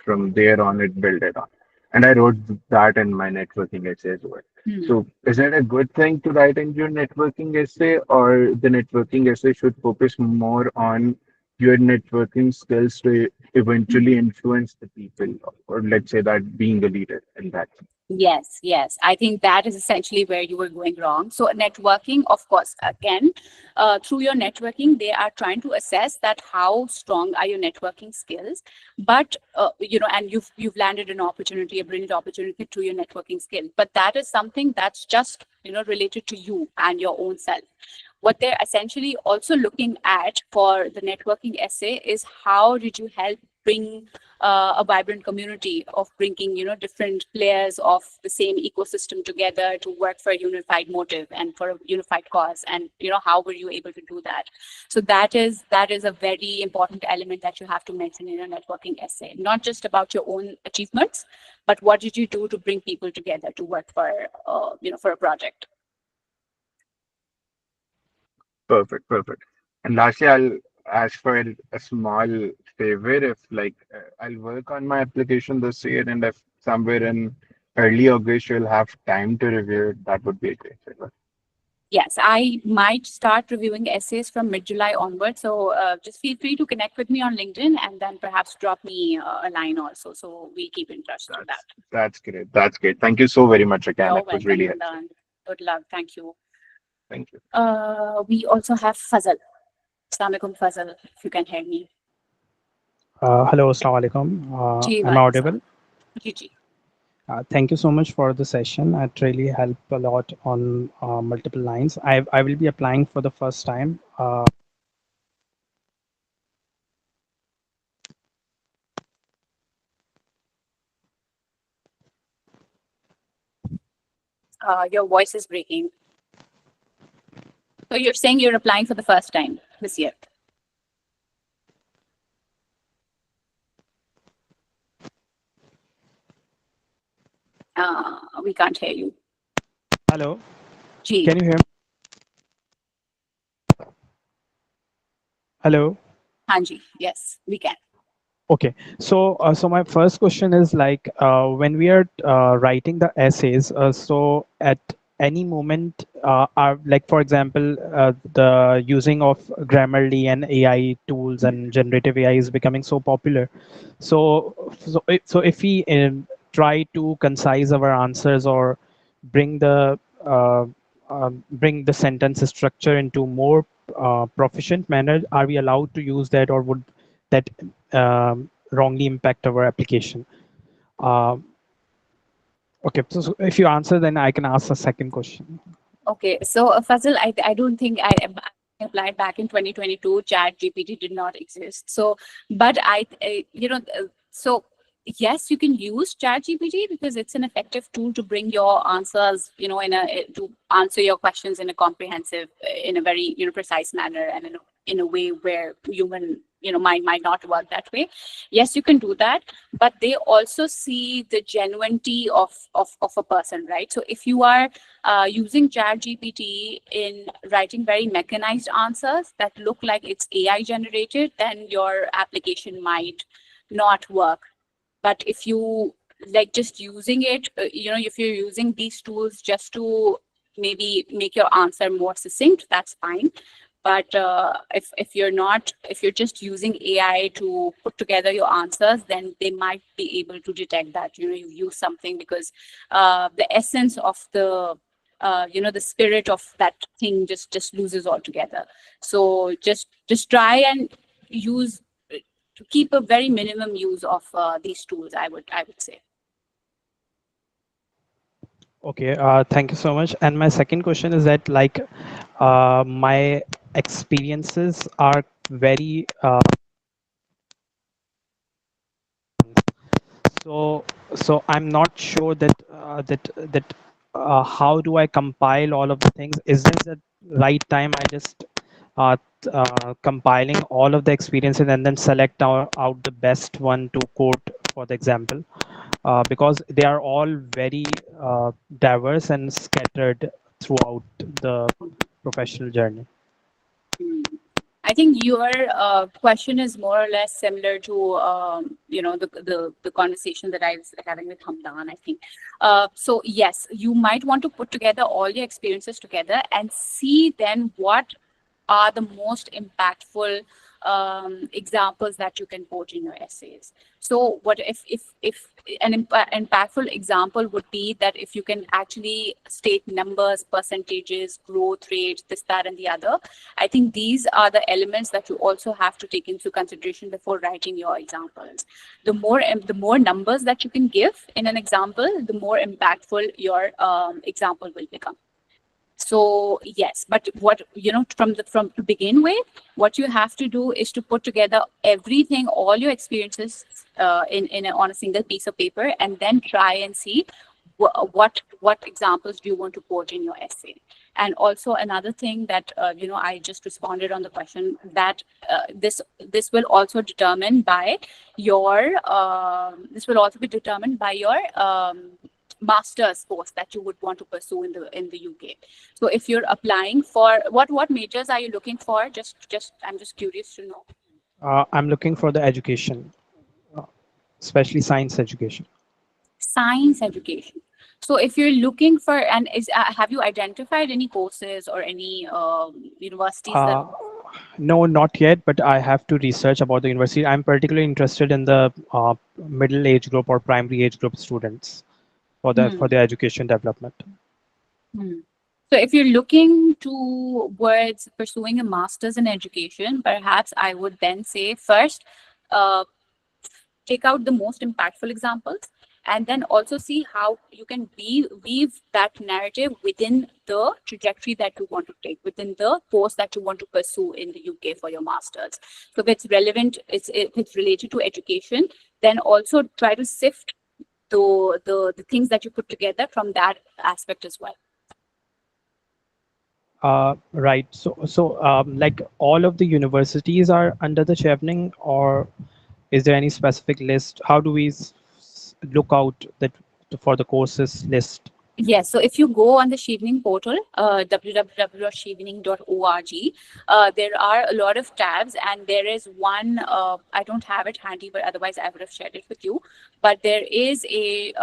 from there on, it built it on. And I wrote that in my networking essay as well. So, is it a good thing to write in your networking essay, or the networking essay should focus more on your networking skills to eventually influence the people, or let's say that being a leader in that? Yes, yes. I think that is essentially where you were going wrong. So networking, of course, again, through your networking, they are trying to assess that how strong are your networking skills. But and you've landed an opportunity, a brilliant opportunity through your networking skill. But that is something that's just related to you and your own self. What they're essentially also looking at for the networking essay is how did you help bring a vibrant community of bringing different players of the same ecosystem together to work for a unified motive and for a unified cause, and how were you able to do that? So that is a very important element that you have to mention in a networking essay, not just about your own achievements, but what did you do to bring people together to work for for a project. Perfect, perfect. And lastly, I'll ask for a small favor. If I'll work on my application this year, and if somewhere in early August you'll have time to review it, that would be a great favor. Yes, I might start reviewing essays from mid-July onwards. So just feel free to connect with me on LinkedIn, and then perhaps drop me a line also. So we keep in touch through that. That's great. That's great. Thank you so very much again. You're It was welcome, really helpful. Nandan. Good luck. Thank you. Thank you. We also have Fazal. Assalamualaikum, Fazal, if you can hear me. Hello, Assalamu alaikum. Ji, I'm walaikum audible. salam. Ji, ji. Thank you so much for the session. It really helped a lot on multiple lines. I will be applying for the first time. Your voice is breaking. So you're saying you're applying for the first time this year? We can't hear you. Hello. Ji. Can you hear me? Hello. Hanji. Yes, we can. Okay, so my first question is when we are writing the essays, so at any moment, are for example, the using of Grammarly and AI tools and generative AI is becoming so popular. So if we try to concise our answers or bring the sentence structure into more proficient manner, are we allowed to use that, or would that wrongly impact our application? Okay, so if you answer, then I can ask a second question. Okay, so Fazil, I don't think I applied back in 2022. Chat GPT did not exist. So, but so yes, you can use Chat GPT because it's an effective tool to bring your answers, to answer your questions in a comprehensive, in a very precise manner, and in a way where human mind might not work that way. Yes, you can do that, but they also see the genuinity of a person, right? So if you are using Chat GPT in writing very mechanized answers that look like it's AI generated, then your application might not work. But if you just using it, if you're using these tools just to maybe make your answer more succinct, that's fine. But if you're just using AI to put together your answers, then they might be able to detect that you use something, because the essence of the the spirit of that thing just loses altogether. So just try and use to keep a very minimum use of these tools. I would say. Okay, thank you so much. And my second question is that my experiences are very so so I'm not sure that how do I compile all of the things? Is this the right time? I just compiling all of the experiences and then select out the best one to quote for the example, because they are all very diverse and scattered throughout the professional journey. I think your question is more or less similar to the conversation that I was having with Hamdan, I think. So yes, you might want to put together all your experiences together and see then what are the most impactful examples that you can quote in your essays. So what if an impactful example would be that if you can actually state numbers, percentages, growth rates, this, that, and the other. I think these are the elements that you also have to take into consideration before writing your examples. The more numbers that you can give in an example, the more impactful your example will become. So yes, but what from to begin with, what you have to do is to put together everything, all your experiences on a single piece of paper, and then try and see what examples do you want to quote in your essay. And also another thing that I just responded on the question that this will also determined by your master's course that you would want to pursue in the UK. So if you're applying for what majors are you looking for? I'm just curious to know. I'm looking for the education, especially science education. Science education. So if you're looking for, and have you identified any courses or any universities that? No, not yet, but I have to research about the university. I'm particularly interested in the middle age group or primary age group students for the education development. So if you're looking towards pursuing a master's in education, perhaps I would then say first, take out the most impactful examples, and then also see how you can weave that narrative within the trajectory that you want to take, within the course that you want to pursue in the UK for your master's. So if it's relevant, if it's related to education, then also try to sift the things that you put together from that aspect as well. Right. So like all of the universities are under the Chevening, or is there any specific list? How do we look out that for the courses list? Yes, so if you go on the Chevening portal, www.chevening.org, there are a lot of tabs, and there is one, I don't have it handy, but otherwise I would have shared it with you. But there is a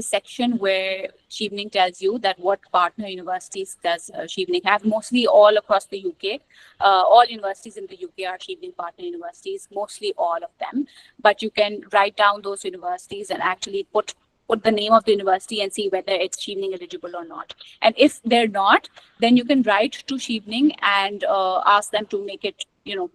section where Chevening tells you that what partner universities does Chevening have, mostly all across the UK. All universities in the UK are Chevening partner universities, mostly all of them. But you can write down those universities and actually put the name of the university and see whether it's Chevening eligible or not. And if they're not, then you can write to Chevening and ask them to make it,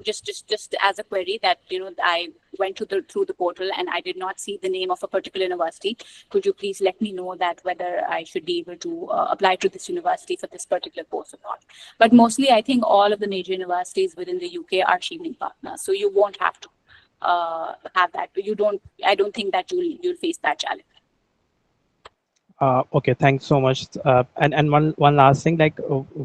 just as a query that, I went through the portal and I did not see the name of a particular university. Could you please let me know that whether I should be able to apply to this university for this particular course or not? But mostly, I think all of the major universities within the UK are Chevening partners, so you won't have to have that. I don't think that you'll face that challenge. Okay, thanks so much. And one last thing, like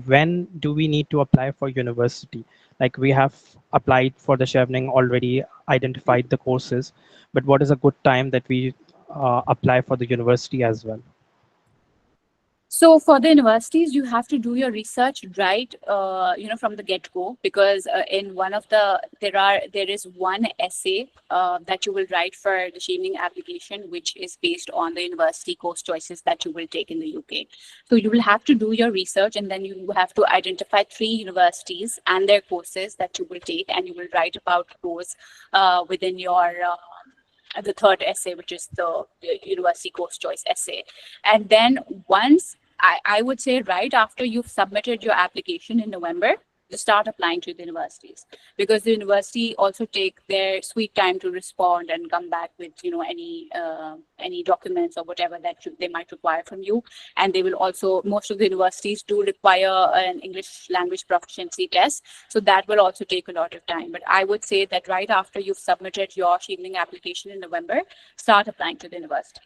when do we need to apply for university? Like we have applied for the Chevening, already identified the courses, but what is a good time that we apply for the university as well? So for the universities, you have to do your research right, from the get-go, because in one of there is one essay that you will write for the Chevening application, which is based on the university course choices that you will take in the UK. So you will have to do your research, and then you have to identify 3 universities and their courses that you will take, and you will write about those within your the third essay, which is the university course choice essay. And then once, I would say right after you've submitted your application in November, to start applying to the universities, because the university also take their sweet time to respond and come back with any documents or whatever that they might require from you. And they will also, most of the universities do require an English language proficiency test, so that will also take a lot of time. But I would say that right after you've submitted your Chevening application in November, start applying to the university.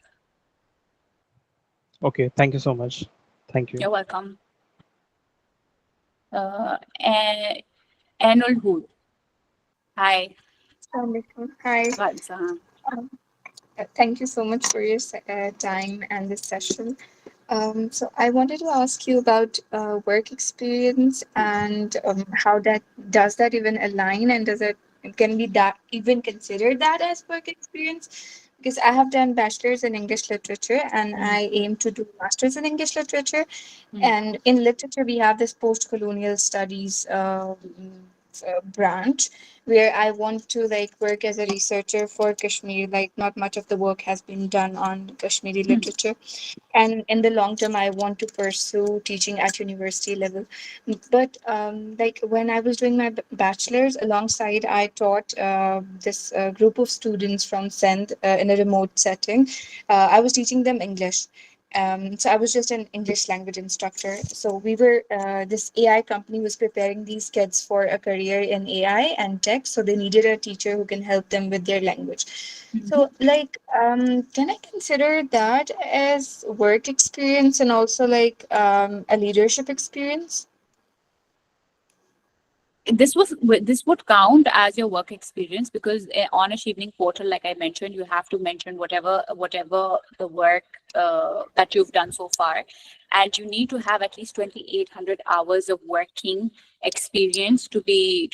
Okay, thank you so much. Thank you. You're welcome. And Anul Hood. Hi. Assalamualaikum. Hi. Walaikum. Thank you so much for your time and this session. So I wanted to ask you about work experience and how that does that even align, and does it can be that even considered that as work experience? Because I have done bachelor's in English literature and I aim to do master's in English literature. And in literature, we have this post-colonial studies branch where I want to like work as a researcher for Kashmir. Like not much of the work has been done on Kashmiri literature. And in the long term, I want to pursue teaching at university level. But like when I was doing my bachelor's, alongside I taught this group of students from Sindh in a remote setting. I was teaching them English. So I was just an English language instructor. So we were this AI company was preparing these kids for a career in AI and tech. So they needed a teacher who can help them with their language. So like, can I consider that as work experience and also like a leadership experience? This would count as your work experience, because on a Chevening portal, like I mentioned, you have to mention whatever the work that you've done so far, and you need to have at least 2,800 hours of working experience to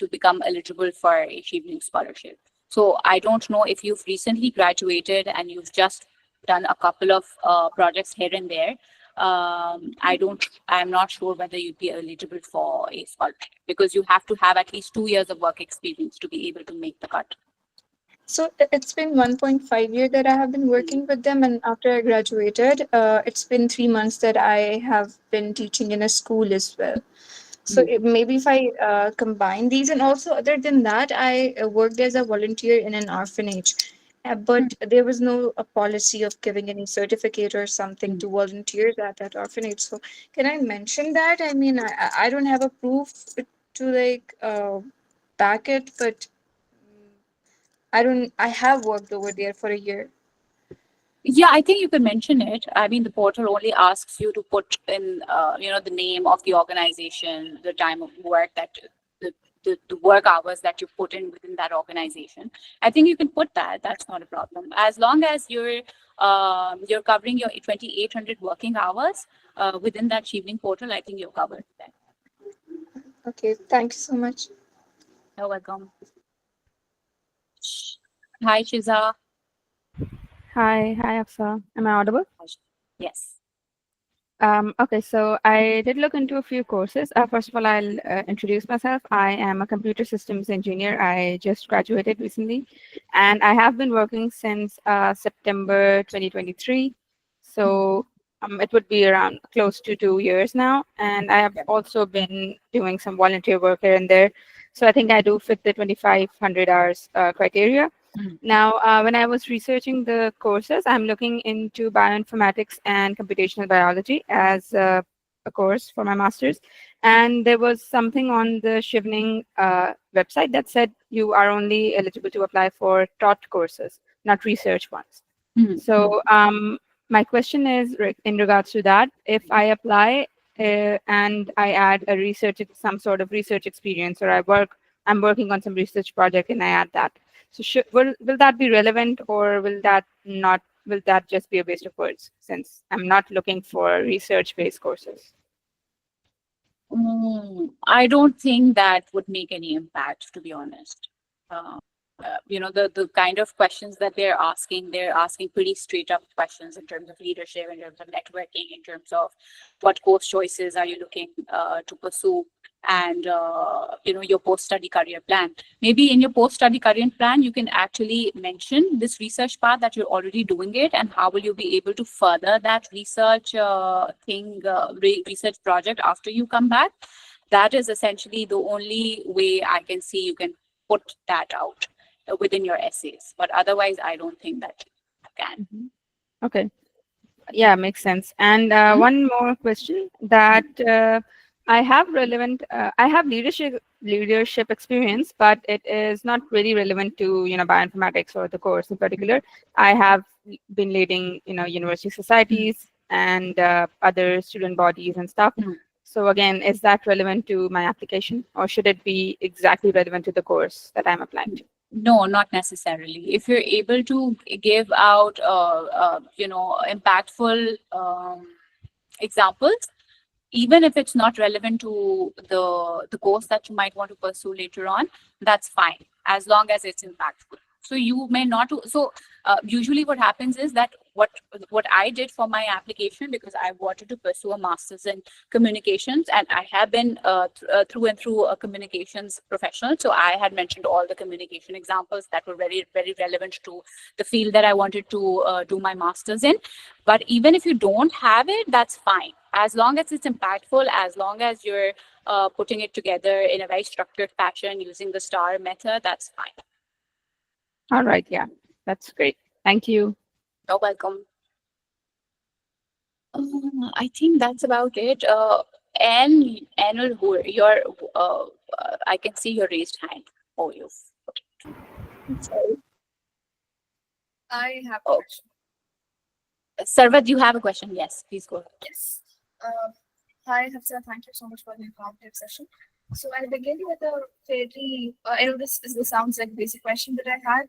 become eligible for a Chevening scholarship. So I don't know if you've recently graduated and you've just done a couple of projects here and there. I'm not sure whether you'd be eligible for a scholarship, because you have to have at least 2 years of work experience to be able to make the cut. So it's been 1.5 years that I have been working with them, and after I graduated, it's been 3 months that I have been teaching in a school as well. So maybe if I combine these, and also other than that, I worked as a volunteer in an orphanage. But there was no a policy of giving any certificate or something to volunteers at that orphanage. So can I mention that? I mean, I don't have a proof to like back it, but I have worked over there for a year. Yeah, I think you can mention it. I mean, the portal only asks you to put in, the name of the organization, the time of work the work hours that you put in within that organization. I think you can put that. That's not a problem. As long as you're covering your 2,800 working hours within that Chevening portal, I think you're covered then. Okay, thank you so much. You're welcome. Hi, Shiza. Hi, Afsa. Am I audible? Yes. Okay, so I did look into a few courses. First of all, I'll introduce myself. I am a computer systems engineer. I just graduated recently, and I have been working since September 2023. So it would be around close to 2 years now. And I have also been doing some volunteer work here and there. So I think I do fit the 2,500 hours criteria. Now, when I was researching the courses, I'm looking into bioinformatics and computational biology as a course for my master's. And there was something on the Chevening website that said you are only eligible to apply for taught courses, not research ones. So my question is in regards to that, if I apply and I add some sort of research experience, or I'm working on some research project and I add that. So will that be relevant, or will that just be a waste of words, since I'm not looking for research-based courses? I don't think that would make any impact, to be honest. The kind of questions that they're asking pretty straight up questions in terms of leadership, in terms of networking, in terms of what course choices are you looking to pursue, and your post-study career plan. Maybe in your post-study career plan, you can actually mention this research path that you're already doing it, and how will you be able to further that research research project after you come back. That is essentially the only way I can see you can put that out within your essays. But otherwise, I don't think that you can. Okay. Yeah, makes sense. And Mhm. one more question that I have leadership experience, but it is not really relevant to bioinformatics or the course in particular. I have been leading university societies and other student bodies and stuff. Mhm. So again, is that relevant to my application, or should it be exactly relevant to the course that I'm applying to? No, not necessarily. If you're able to give out, impactful examples, even if it's not relevant to the course that you might want to pursue later on, that's fine, as long as it's impactful. So you may not. So usually, what happens is that what I did for my application, because I wanted to pursue a master's in communications, and I have been through and through a communications professional. So I had mentioned all the communication examples that were very, very relevant to the field that I wanted to do my master's in. But even if you don't have it, that's fine. As long as it's impactful, as long as you're putting it together in a very structured fashion using the STAR method, that's fine. All right. Yeah, that's great. Thank you. You're welcome. I think that's about it. Anil, your I can see your raised hand. Oh, you. Sorry. I have a Oh. question. Sarvad, you have a question? Yes, please go ahead. Yes. Hi, Hafsa. Thank you so much for the informative session. So I'll begin with a fairly, I know this sounds like a basic question, but I had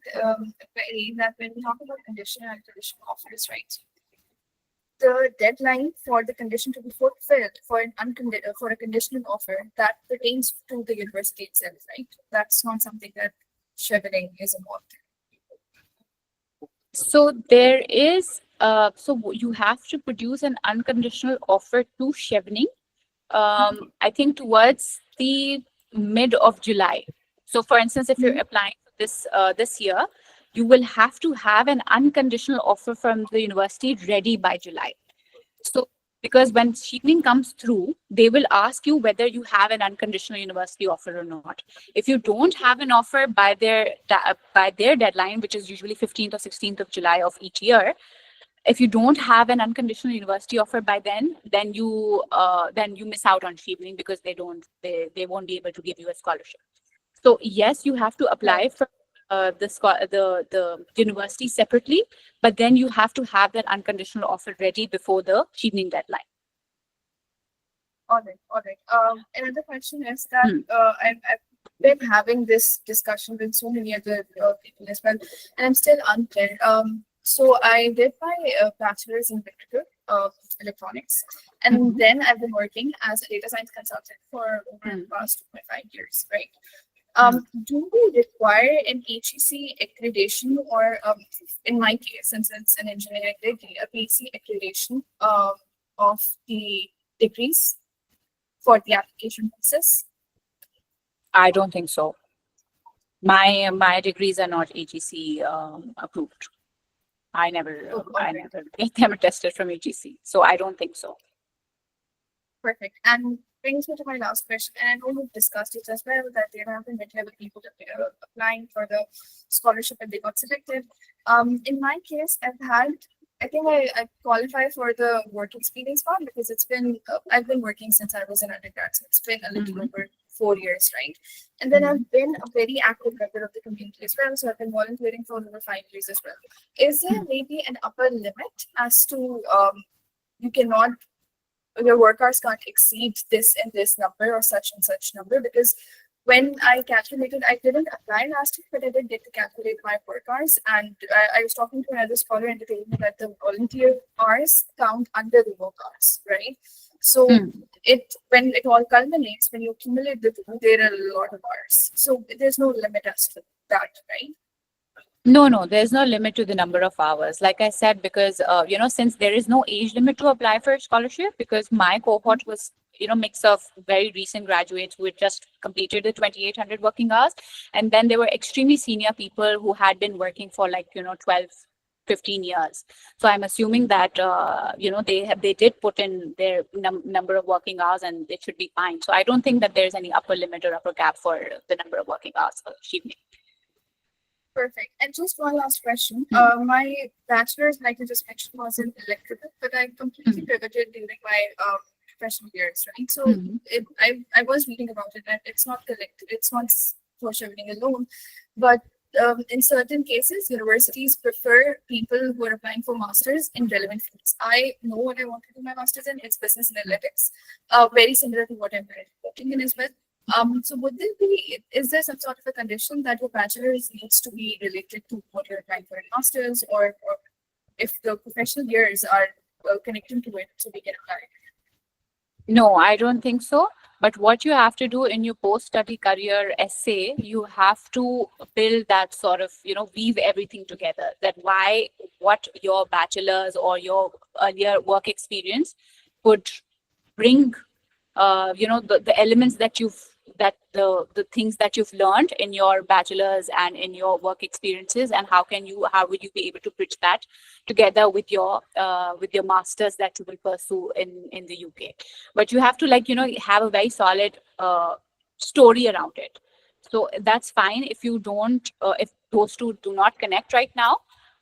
query that when we talk about conditional and conditional offers, right? The deadline for the condition to be fulfilled for for a conditional offer that pertains to the university itself, right? That's not something that Chevening is involved in. So there is, so you have to produce an unconditional offer to Chevening, I think towards the mid of July. So for instance, if you're applying for this year, you will have to have an unconditional offer from the university ready by July. So because when Chevening comes through, they will ask you whether you have an unconditional university offer or not. If you don't have an offer by their deadline, which is usually 15th or 16th of July of each year, if you don't have an unconditional university offer by then you miss out on Chevening, because they won't be able to give you a scholarship. So yes, you have to apply for the university separately, but then you have to have that unconditional offer ready before the Chevening deadline. All right. Another question is that I've been having this discussion with so many other people as well, and I'm still unclear. So I did my bachelor's in electrical electronics, and then I've been working as a data science consultant for over the past 2.5 years, right? Do we require an HEC accreditation, or in my case, since it's an engineering degree, a PC accreditation of the degrees for the application process? I don't think so. My degrees are not HEC approved. I never get them tested from HEC, so I don't think so. Perfect. And brings me to my last question, and I know we've discussed it as well, that there have been many other people applying for the scholarship and they got selected. In my case, I think I qualify for the work experience one, because it's been I've been working since I was an undergrad, so it's been a little over 4 years, right? And then I've been a very active member of the community as well, so I've been volunteering for over 5 years as well. Is there maybe an upper limit as to your work hours can't exceed this and this number or such and such number? Because when I calculated, I didn't apply last year, but I did get to calculate my work hours. And I was talking to another scholar, and they told me that the volunteer hours count under the work hours, right? So when it all culminates, when you accumulate the two, there are a lot of hours. So there's no limit as to that, right? No, there's no limit to the number of hours. Like I said, because, since there is no age limit to apply for a scholarship, because my cohort was, mix of very recent graduates who had just completed the 2,800 working hours. And then there were extremely senior people who had been working for 12 15 years. So I'm assuming that, they did put in their number of working hours and it should be fine. So I don't think that there's any upper limit or upper cap for the number of working hours for Chevening. Perfect. And just one last question. My bachelor's, like you just mentioned, was in electrical, but I completely pivoted during my professional years, right? So I was reading about it, and it's not collected. It's not for Chevening alone, but in certain cases, universities prefer people who are applying for masters in relevant fields. I know what I want to do my masters in. It's business analytics, very similar to what I'm currently working in as well. So is there some sort of a condition that your bachelor's needs to be related to what you're applying for in masters, or if the professional years are connected to it, so we can apply? No, I don't think so. But what you have to do in your post-study career essay, you have to build that sort of, weave everything together. That what your bachelor's or your earlier work experience could bring, the elements that the things that you've learned in your bachelor's and in your work experiences, and how would you be able to bridge that together with your masters that you will pursue in the UK. But you have to have a very solid story around it. So that's fine if you don't if those two do not connect right now.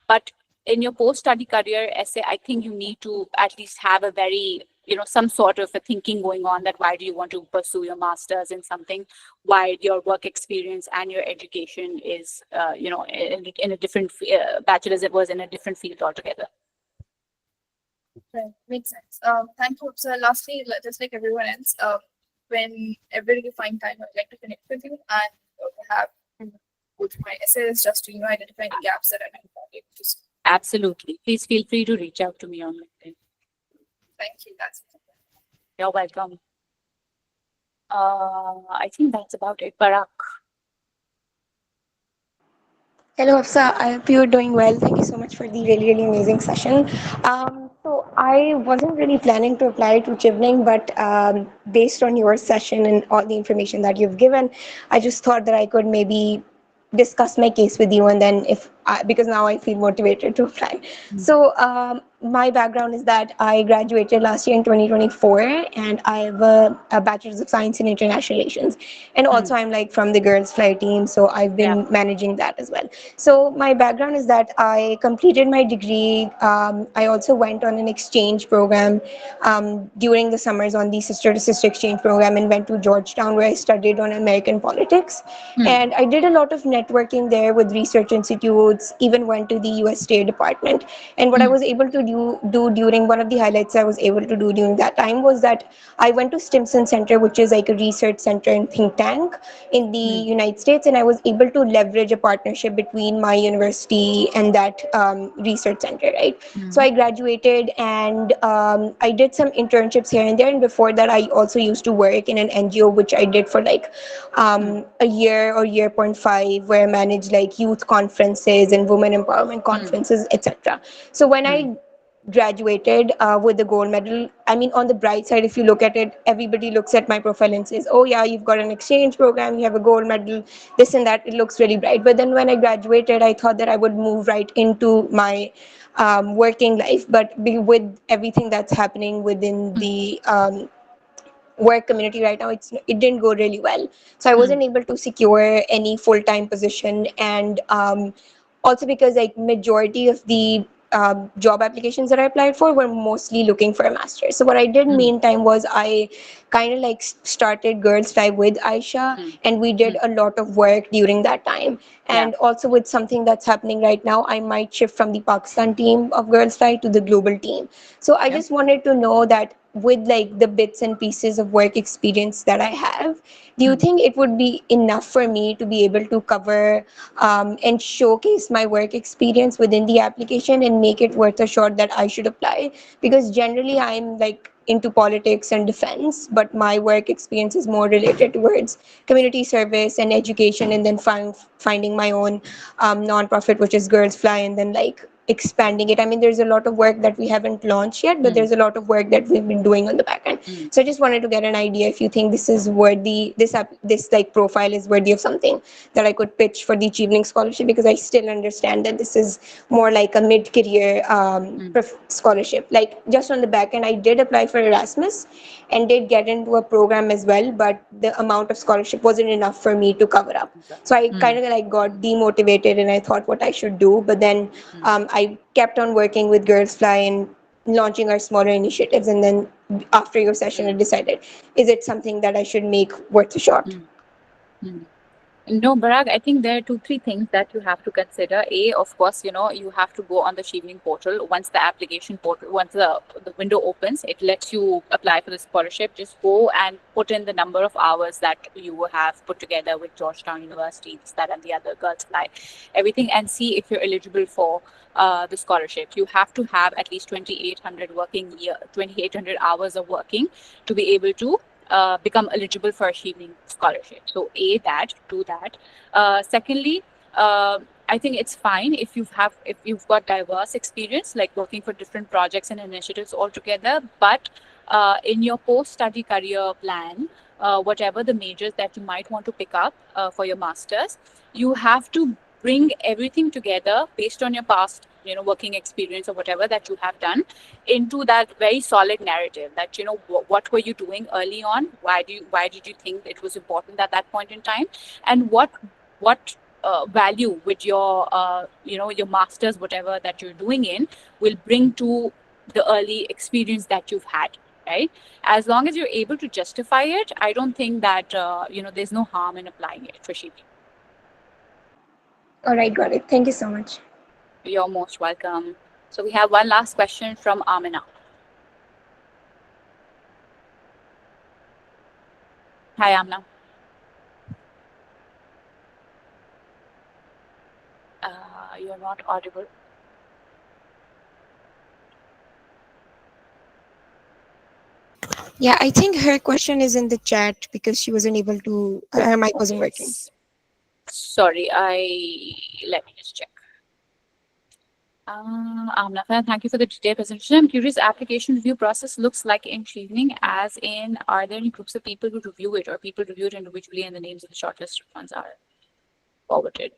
But in your post-study career essay, I think you need to at least have a very, some sort of a thinking going on, that why do you want to pursue your master's in something, why your work experience and your education is, in a different bachelor's, it was in a different field altogether. Right, makes sense. Thank you. So lastly, just like everyone else, whenever you find time, I'd like to connect with you and have go through my essays just to identify the gaps that I might not be able to see. Absolutely. Please feel free to reach out to me on LinkedIn. Thank you. That's it. You're welcome. I think that's about it. Parag. Hello, Hafsa. I hope you're doing well. Thank you so much for the really, really amazing session. So I wasn't really planning to apply to Chevening, but based on your session and all the information that you've given, I just thought that I could maybe discuss my case with you, and then because now I feel motivated to apply. So my background is that I graduated last year in 2024, and I have a Bachelor's of Science in International Relations, and also I'm like from the girls flight team, so I've been managing that as well. So my background is that I completed my degree. I also went on an exchange program during the summers on the sister to sister exchange program, and went to Georgetown, where I studied on American politics. And I did a lot of networking there with research institutes, even went to the US State Department. And what I was able to do during one of the highlights I was able to do during that time was that I went to Stimson Center, which is like a research center and think tank in the United States, and I was able to leverage a partnership between my university and that research center, right? So I graduated, and I did some internships here and there, and before that I also used to work in an NGO, which I did for like a year or year 0.5, where I managed like youth conferences and women empowerment conferences, etc. So when I graduated with the gold medal, I mean, on the bright side, if you look at it, everybody looks at my profile and says, oh yeah, you've got an exchange program, you have a gold medal, this and that, it looks really bright. But then when I graduated, I thought that I would move right into my working life, but with everything that's happening within the work community right now, it didn't go really well. So I wasn't able to secure any full-time position, and also because like majority of the job applications that I applied for were mostly looking for a master's. So what I did meantime was I kind of like started Girls Fly with Aisha, and we did a lot of work during that time. And also with something that's happening right now, I might shift from the Pakistan team of Girls Fly to the global team. So I just wanted to know that with like the bits and pieces of work experience that I have, do you think it would be enough for me to be able to cover and showcase my work experience within the application and make it worth a shot that I should apply? Because generally I'm like into politics and defense, but my work experience is more related towards community service and education, and then finding my own nonprofit, which is Girls Fly, and then like expanding it. I mean, there's a lot of work that we haven't launched yet, but there's a lot of work that we've been doing on the back end. So I just wanted to get an idea if you think this is worthy, this like profile is worthy of something that I could pitch for the Chevening Scholarship, because I still understand that this is more like a mid-career scholarship. Like just on the back end, I did apply for Erasmus and did get into a program as well, but the amount of scholarship wasn't enough for me to cover up. So I kind of like got demotivated and I thought what I should do. But then I kept on working with Girls Fly and launching our smaller initiatives. And then after your session, I decided, is it something that I should make worth a shot? No, Parag, I think there are 2-3 things that you have to consider. A, of course, you have to go on the Chevening portal. Once the window opens, it lets you apply for the scholarship. Just go and put in the number of hours that you have put together with Georgetown University, that and the other Girls Fly, everything, and see if you're eligible for the scholarship. You have to have at least 2,800 hours of working to be able to become eligible for a Chevening scholarship. So do that. Secondly, I think it's fine if you've got diverse experience, like working for different projects and initiatives altogether. But in your post-study career plan, whatever the majors that you might want to pick up for your masters, you have to bring everything together based on your past working experience or whatever that you have done into that very solid narrative that what were you doing early on, why did you think it was important at that point in time, and what value with your your masters, whatever that you're doing in, will bring to the early experience that you've had, right? As long as you're able to justify it, I don't think that there's no harm in applying it for Chevening. All right, got it. Thank you so much. You're most welcome. So we have one last question from Amina. Hi, Amina. You're not audible. Yeah, I think her question is in the chat because she wasn't able to, her mic wasn't working. Sorry, let me just check. Amna, thank you for the detailed presentation. I'm curious, application review process looks like in Chevening, as in, are there any groups of people who review it, or people review it individually and the names of the shortlisted ones are forwarded?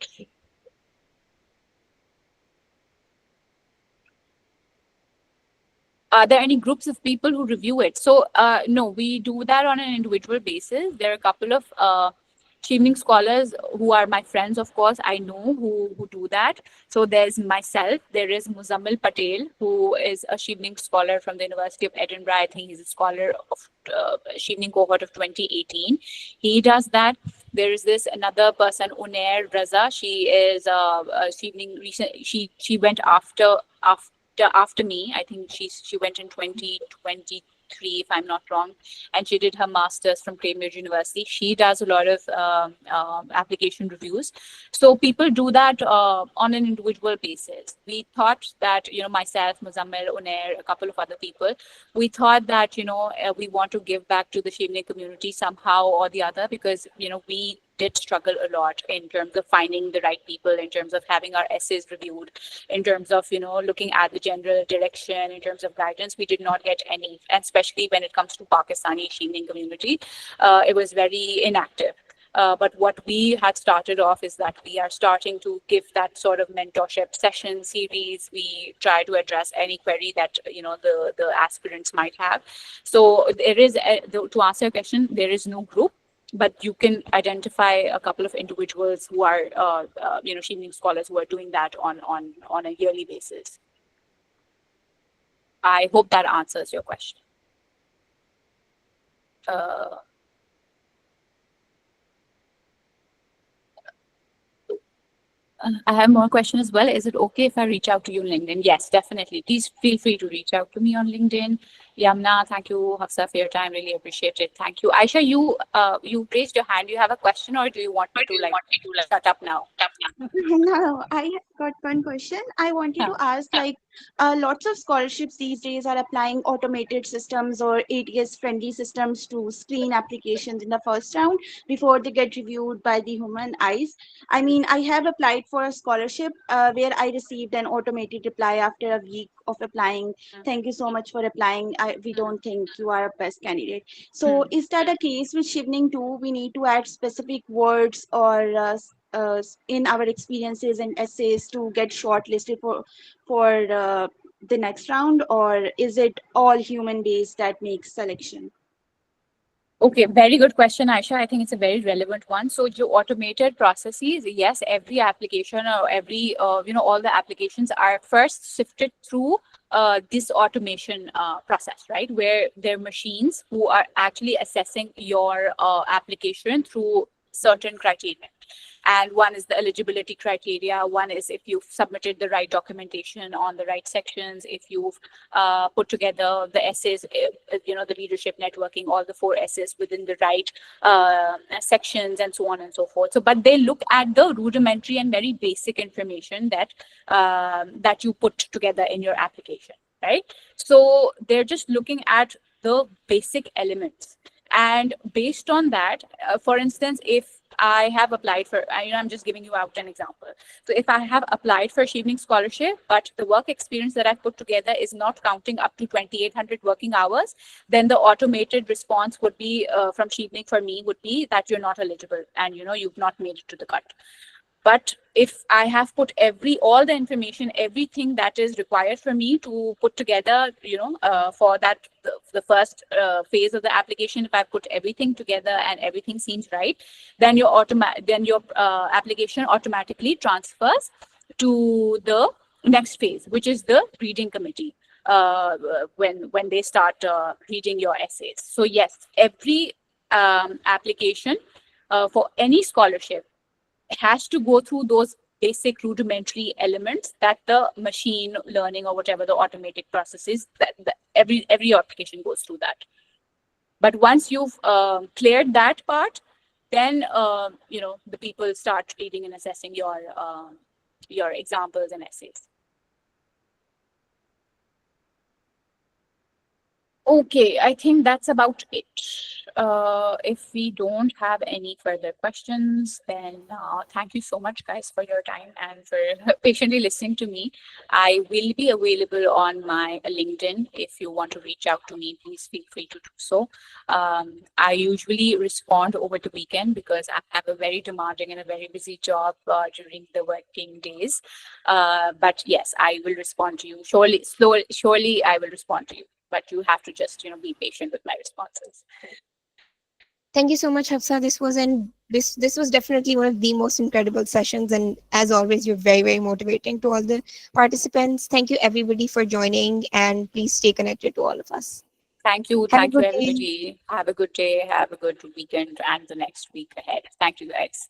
Are there any groups of people who review it? So no, we do that on an individual basis. There are a couple of Chevening scholars who are my friends, of course, I know who do that. So there's myself, there is Muzammil Patel, who is a Chevening scholar from the University of Edinburgh. I think he's a scholar of Chevening cohort of 2018. He does that. There is this another person, Unair Raza. She is a Chevening recent. She went after me. I think she went in 2023, if I'm not wrong, and she did her master's from Cambridge University. She does a lot of application reviews. So people do that on an individual basis. We thought that, myself, Muzammil, Unair, a couple of other people, we thought that, we want to give back to the Chevening community somehow or the other, because, we did struggle a lot in terms of finding the right people, in terms of having our essays reviewed, in terms of, looking at the general direction, in terms of guidance. We did not get any, and especially when it comes to Pakistani Chevening community, it was very inactive. But what we had started off is that we are starting to give that sort of mentorship session series. We try to address any query that the aspirants might have. So there is to answer your question, there is no group, but you can identify a couple of individuals who are Chevening scholars who are doing that on a yearly basis. I hope that answers your question. I have more questions as well. Is it okay if I reach out to you on LinkedIn? Yes, definitely. Please feel free to reach out to me on LinkedIn. Yamna, thank you, Hafsa, for your time. Really appreciate it. Thank you. Aisha, you raised your hand. Do you have a question, or do you want me to shut up now? No, I got one question. I wanted Huh. to ask, like, lots of scholarships these days are applying automated systems or ATS-friendly systems to screen applications in the first round before they get reviewed by the human eyes. I mean, I have applied for a scholarship where I received an automated reply after a week of applying. Thank you so much for applying. We don't think you are a best candidate. So, Hmm. is that a case with Chevening too? We need to add specific words or in our experiences and essays to get shortlisted for the next round, or is it all human based that makes selection? Okay, very good question, Aisha. I think it's a very relevant one. So, your automated processes, yes, every application or every, all the applications are first sifted through this automation process, right? Where they're machines who are actually assessing your application through certain criteria. And one is the eligibility criteria. One is if you've submitted the right documentation on the right sections, if you've put together the essays, the leadership networking, all the 4 essays within the right sections, and so on and so forth. So, but they look at the rudimentary and very basic information that you put together in your application, right? So they're just looking at the basic elements. And based on that, for instance, if I have applied for, I'm just giving you out an example. So if I have applied for Chevening Scholarship, but the work experience that I've put together is not counting up to 2,800 working hours, then the automated response would be from Chevening for me would be that you're not eligible and, you've not made it to the cut. But if I have put all the information, everything that is required for me to put together, for that, the first phase of the application, if I put everything together and everything seems right, then your application automatically transfers to the next phase, which is the reading committee, when they start reading your essays. So yes, every application for any scholarship has to go through those basic rudimentary elements that the machine learning or whatever the automatic process is, that every application goes through that. But once you've cleared that part, then the people start reading and assessing your examples and essays. Okay, I think that's about it. If we don't have any further questions, then thank you so much, guys, for your time and for patiently listening to me. I will be available on my LinkedIn. If you want to reach out to me, please feel free to do so. I usually respond over the weekend because I have a very demanding and a very busy job during the working days. But yes, I will respond to you. Surely I will respond to you. But you have to just, be patient with my responses. Thank you so much, Hafsa. This was definitely one of the most incredible sessions, and as always, you're very, very motivating to all the participants. Thank you, everybody, for joining, and please stay connected to all of us. Thank you. Have a Thank you, good day. everybody. Have a good day. Have a good weekend and the next week ahead. Thank you, guys.